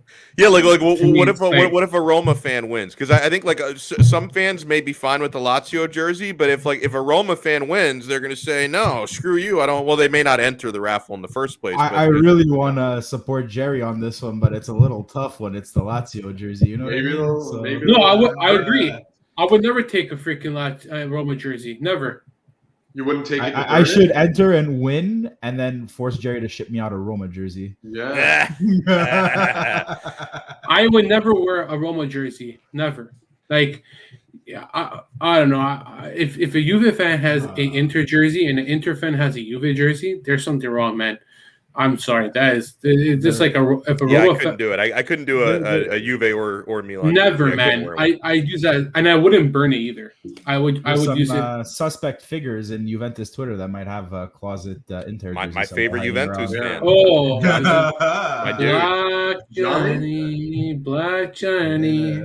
if a Roma fan wins? Because I think some fans may be fine with the Lazio jersey, but if a Roma fan wins, they're going to say no, screw you. I don't. Well, they may not enter the raffle in the first place. I really want to support Jerry on this one, but it's a little tough when it's the Lazio jersey. You know, maybe. No, I agree. I would never take a freaking Roma jersey. Never. You wouldn't take it. I should enter and win, and then force Jerry to ship me out a Roma jersey. Yeah. I would never wear a Roma jersey. Never. Like, I don't know. If a Juve fan has an Inter jersey and an Inter fan has a Juve jersey, there's something wrong, man. I'm sorry. It's just like Roma I couldn't do it. I couldn't do a Juve or Milan. Never, man. I use that, and I wouldn't burn it either. I would use it. Suspect figures in Juventus Twitter that might have a closet Inter. My favorite Juventus fan. Oh, Black Johnny. Yeah.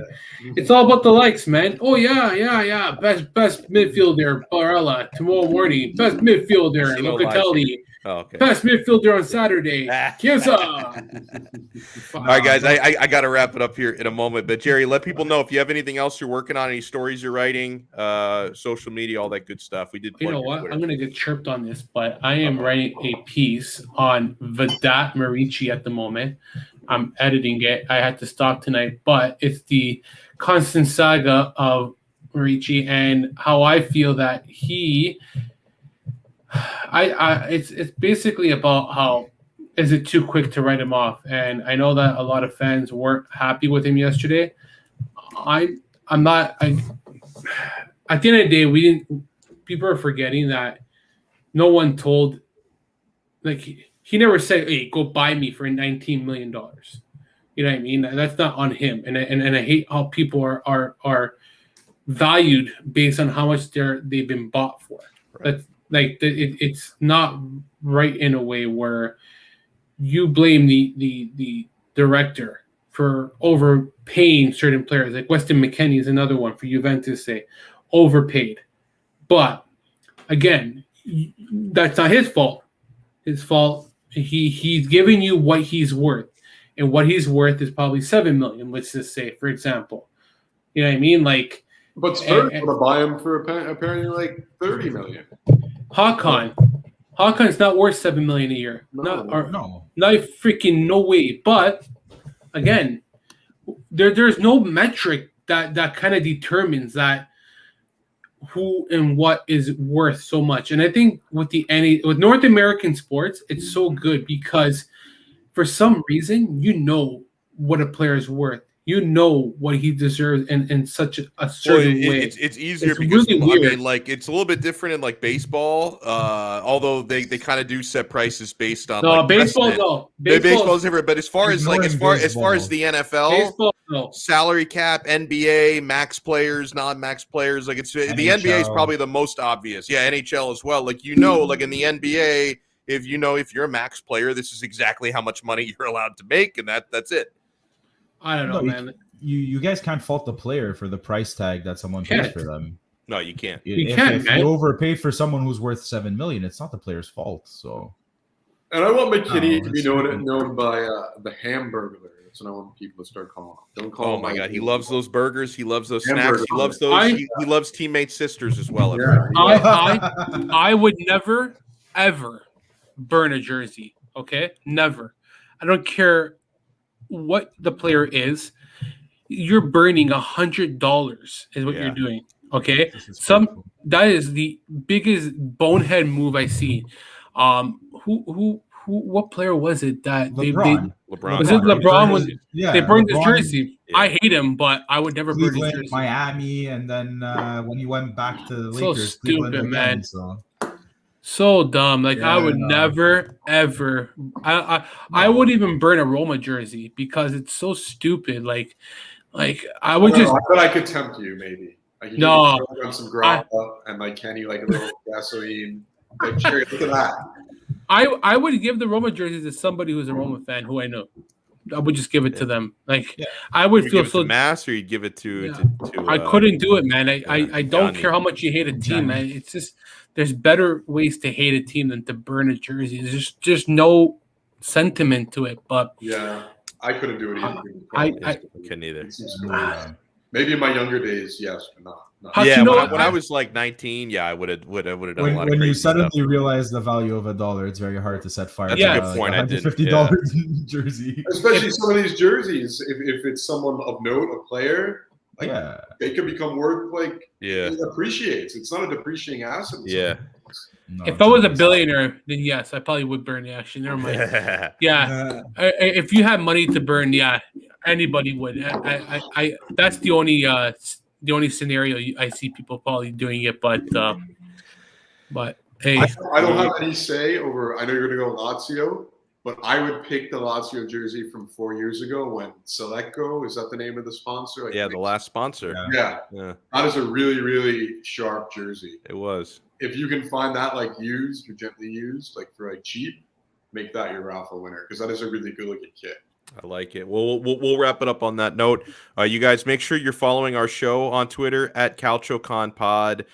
It's all about the likes, man. Oh yeah. Best midfielder, Barella. Tomorrow morning, best midfielder, Locatelli. Oh, okay. Best midfielder on Saturday. Kiesa. All right, guys, I got to wrap it up here in a moment. But, Jerry, let people know if you have anything else you're working on, any stories you're writing, social media, all that good stuff. We did. You know what? I'm going to get chirped on this, but I am writing a piece on Vedat Marici at the moment. I'm editing it. I had to stop tonight, but it's the constant saga of Riccio and how I feel that he – it's basically about how is it too quick to write him off, and I know that a lot of fans weren't happy with him yesterday. I'm not. At the end of the day, people are forgetting that no one told. Like he never said, "Hey, go buy me for $19 million." You know what I mean? That's not on him, and I hate how people are valued based on how much they've been bought for. Right. It's not right in a way where you blame the director for overpaying certain players. Like Weston McKennie is another one for Juventus, say overpaid. But again, that's not his fault. His fault. He's giving you what he's worth, and what he's worth is probably $7 million. Let's just say, for example, you know what I mean? Like, but Spurs want to buy him for apparently like $30 million. Hakan, Hakan's not worth $7 million a year. No. Not freaking no way. But again, there's no metric that kind of determines that who and what is worth so much. And I think with North American sports, it's so good because for some reason, you know what a player is worth. You know what he deserves in such a certain way. It's easier because really weird. I mean, like it's a little bit different in like baseball. Although they kind of do set prices based on baseball is different. But as far as the NFL, salary cap, NBA, max players, non-max players, like it's NHL. The NBA is probably the most obvious. Yeah, NHL as well. Like like in the NBA, if you're a max player, this is exactly how much money you're allowed to make, and that's it. I don't know, man. You guys can't fault the player for the price tag that someone pays for them. No, you can't. If you overpay for someone who's worth $7 million, it's not the player's fault. So, and I want McKinney to be known by the Hamburglar. That's what I want people to start calling him. Don't call him. Oh my God, he loves those burgers. He loves those snacks. He loves those. He loves teammates' sisters as well. Yeah. I would never ever burn a jersey. Okay, never. I don't care what the player is. You're burning $100 is what you're doing. Okay, that is the biggest bonehead move I see. What player was it that LeBron? LeBron. Was it LeBron? They burned LeBron, his jersey. Yeah. I hate him, but I would never burn his jersey. Miami, and then when he went back to the Lakers, so stupid, again, man. So dumb. Like I would never ever. I would even burn a Roma jersey because it's so stupid. Like I would just. But I could tempt you, maybe. Like, no. Some grappa and like Kenny, like a little gasoline. Like, Jerry, look at that. I would give the Roma jerseys to somebody who's a Roma fan who I know. I would just give it to them. Like I would feel so. Mass, or you'd give it to I couldn't do it, man. I don't care how much you hate a team, man. It's just there's better ways to hate a team than to burn a jersey. There's just no sentiment to it. But yeah, I couldn't do it either. I couldn't either. Maybe in my younger days, yes, but not. Yeah, when I was like 19, I would have done a lot of crazy when you suddenly stuff. realize the value of $1, it's very hard to set fire. That's a good point. I did $50 jersey, especially some of these jerseys. If it's someone of note, a player, they could become worth it appreciates. It's not a depreciating asset. Yeah. No, if I was a billionaire, then yes, I probably would burn the action. Never mind. If you had money to burn, anybody would. I that's the only scenario I see people probably doing it, but hey, I don't have any say over. I know you're going to go Lazio, but I would pick the Lazio jersey from 4 years ago when Selecco, is that the name of the sponsor? The last sponsor. Yeah, that is a really, really sharp jersey. It was. If you can find that used or gently used, for cheap, make that your raffle winner because that is a really good looking kit. I like it. Well, we'll wrap it up on that note. You guys, make sure you're following our show on Twitter at CalcioConPod.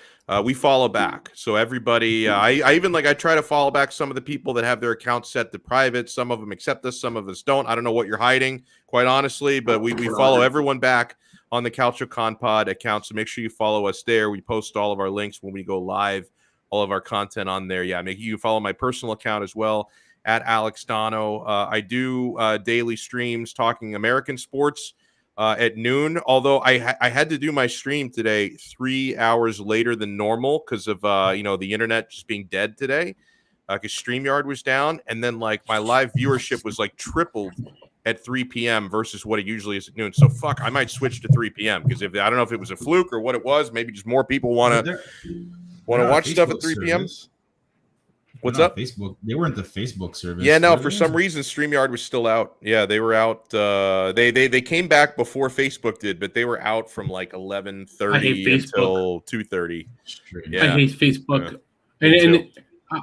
We follow back. So everybody, I even I try to follow back some of the people that have their accounts set to private. Some of them accept us, some of us don't. I don't know what you're hiding, quite honestly, but we follow everyone back on the CalcioConPod account. So make sure you follow us there. We post all of our links when we go live, all of our content on there. Yeah, make you follow my personal account as well. At Alex Donno. I do daily streams talking American sports at noon, although I had to do my stream today 3 hours later than normal because of the internet just being dead today because StreamYard was down, and then my live viewership was tripled at 3 p.m. versus what it usually is at noon. So I might switch to 3 p.m. because I don't know if it was a fluke or what it was. Maybe just more people want to watch stuff at 3 p.m. What's up? Facebook. They weren't the Facebook service. Yeah, no. For some reason, StreamYard was still out. Yeah, they were out. They came back before Facebook did, but they were out from 11:30 until 2:30. Yeah. I hate Facebook, and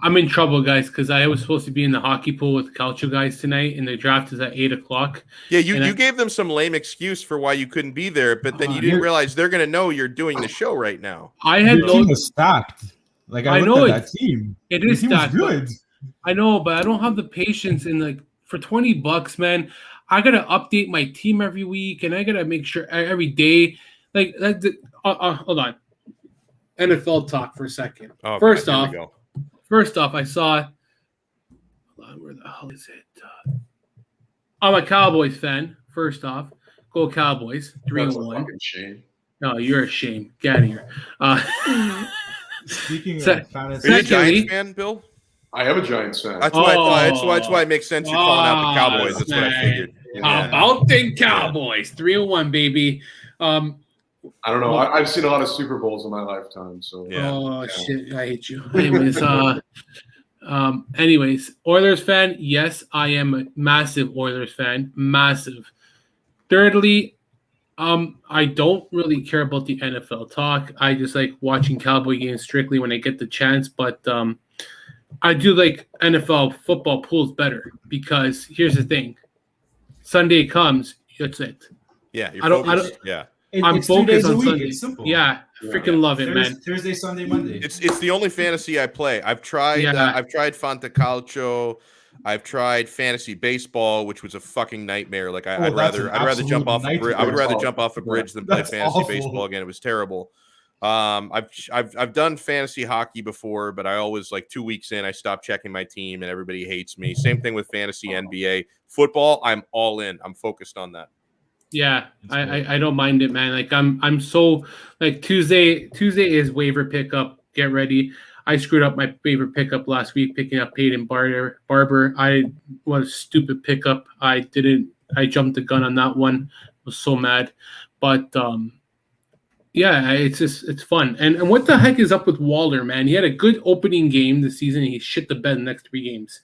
I'm in trouble, guys, because I was supposed to be in the hockey pool with the Calcio guys tonight, and the draft is at 8:00. Yeah, you gave them some lame excuse for why you couldn't be there, but then you didn't realize they're going to know you're doing the show right now. Your team was stacked. I know that team. It is stacked. Good. I know, but I don't have the patience. And for $20, man, I gotta update my team every week, and I gotta make sure every day. Hold on. NFL talk for a second. Oh, First First off, I saw. Where the hell is it? I'm a Cowboys fan. First off, go Cowboys. 3-1. Shame. No, you're a shame. Get out of here. Speaking So- of fantasy, Are you a Secondly- Giants fan, Bill? I am a Giants fan. That's why I thought. That's why it makes sense you're calling out the Cowboys. That's what I man. figured. How about the Cowboys? 3-1, baby. I don't know. I've seen a lot of Super Bowls in my lifetime, so Yeah. Oh shit! I hate you. Anyways, Oilers fan. Yes, I am a massive Oilers fan. Massive. Thirdly, I don't really care about the NFL talk. I just like watching Cowboy games strictly when I get the chance. But I do like NFL football pools better because here's the thing: Sunday comes, that's it. Yeah, I don't. Yeah, I'm it's 2 focused days a on week. Sunday. It's simple. Yeah, freaking love it, man. Thursday, Sunday, Monday. it's the only fantasy I play. I've tried. Yeah. I've tried Fantacalcio. I've tried fantasy baseball, which was a fucking nightmare. Like I'd rather jump off a bridge. I would rather jump off a bridge than play That's fantasy awful. baseball again. It was terrible. I've done fantasy hockey before, but I always like 2 weeks in, I stop checking my team and everybody hates me. Same thing with fantasy NBA. Football, I'm all in. I'm focused on that. Yeah, I don't mind it, man. Like I'm so like Tuesday is waiver pickup. Get ready. I screwed up my waiver pickup last week, picking up Peyton Barber. I was a stupid pickup. I jumped the gun on that one. Was so mad, but yeah, it's fun. And what the heck is up with Waller, man? He had a good opening game this season. And he shit the bed the next 3 games.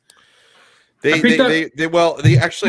They actually,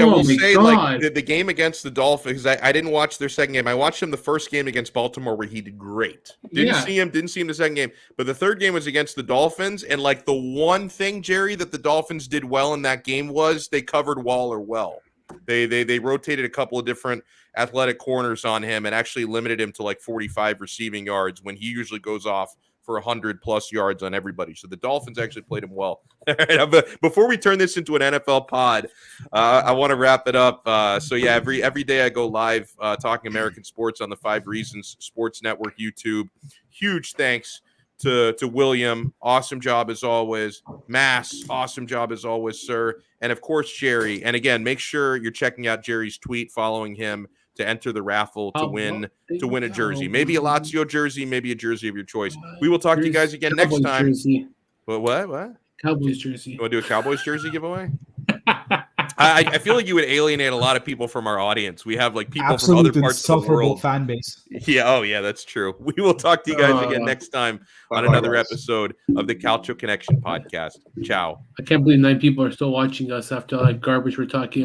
I Oh will my say, God. like the game against the Dolphins, I didn't watch their second game. I watched him the first game against Baltimore where he did great. Didn't see him the second game, but the third game was against the Dolphins. And like the one thing, Jerry, that the Dolphins did well in that game was they covered Waller well. They rotated a couple of different athletic corners on him and actually limited him to like 45 receiving yards when he usually goes off for 100+ yards on everybody. So the Dolphins actually played him well. But before we turn this into an NFL pod, I want to wrap it up. So yeah, every day I go live talking American sports on the 5 Reasons Sports Network YouTube. Huge thanks to William. Awesome job as always. Mass, awesome job as always, sir. And of course, Jerry. And again, make sure you're checking out Jerry's tweet, following him to enter the raffle to win a jersey. Maybe a Lazio jersey, maybe a jersey of your choice. We will talk to you guys again next time. Jersey. What? Cowboys jersey. You want to do a Cowboys jersey giveaway? I feel like you would alienate a lot of people from our audience. We have like people from other parts of the world. Fan base. Yeah, oh yeah, that's true. We will talk to you guys again next time on another episode of the Calcio Connection podcast. Ciao. I can't believe 9 people are still watching us after all that garbage we're talking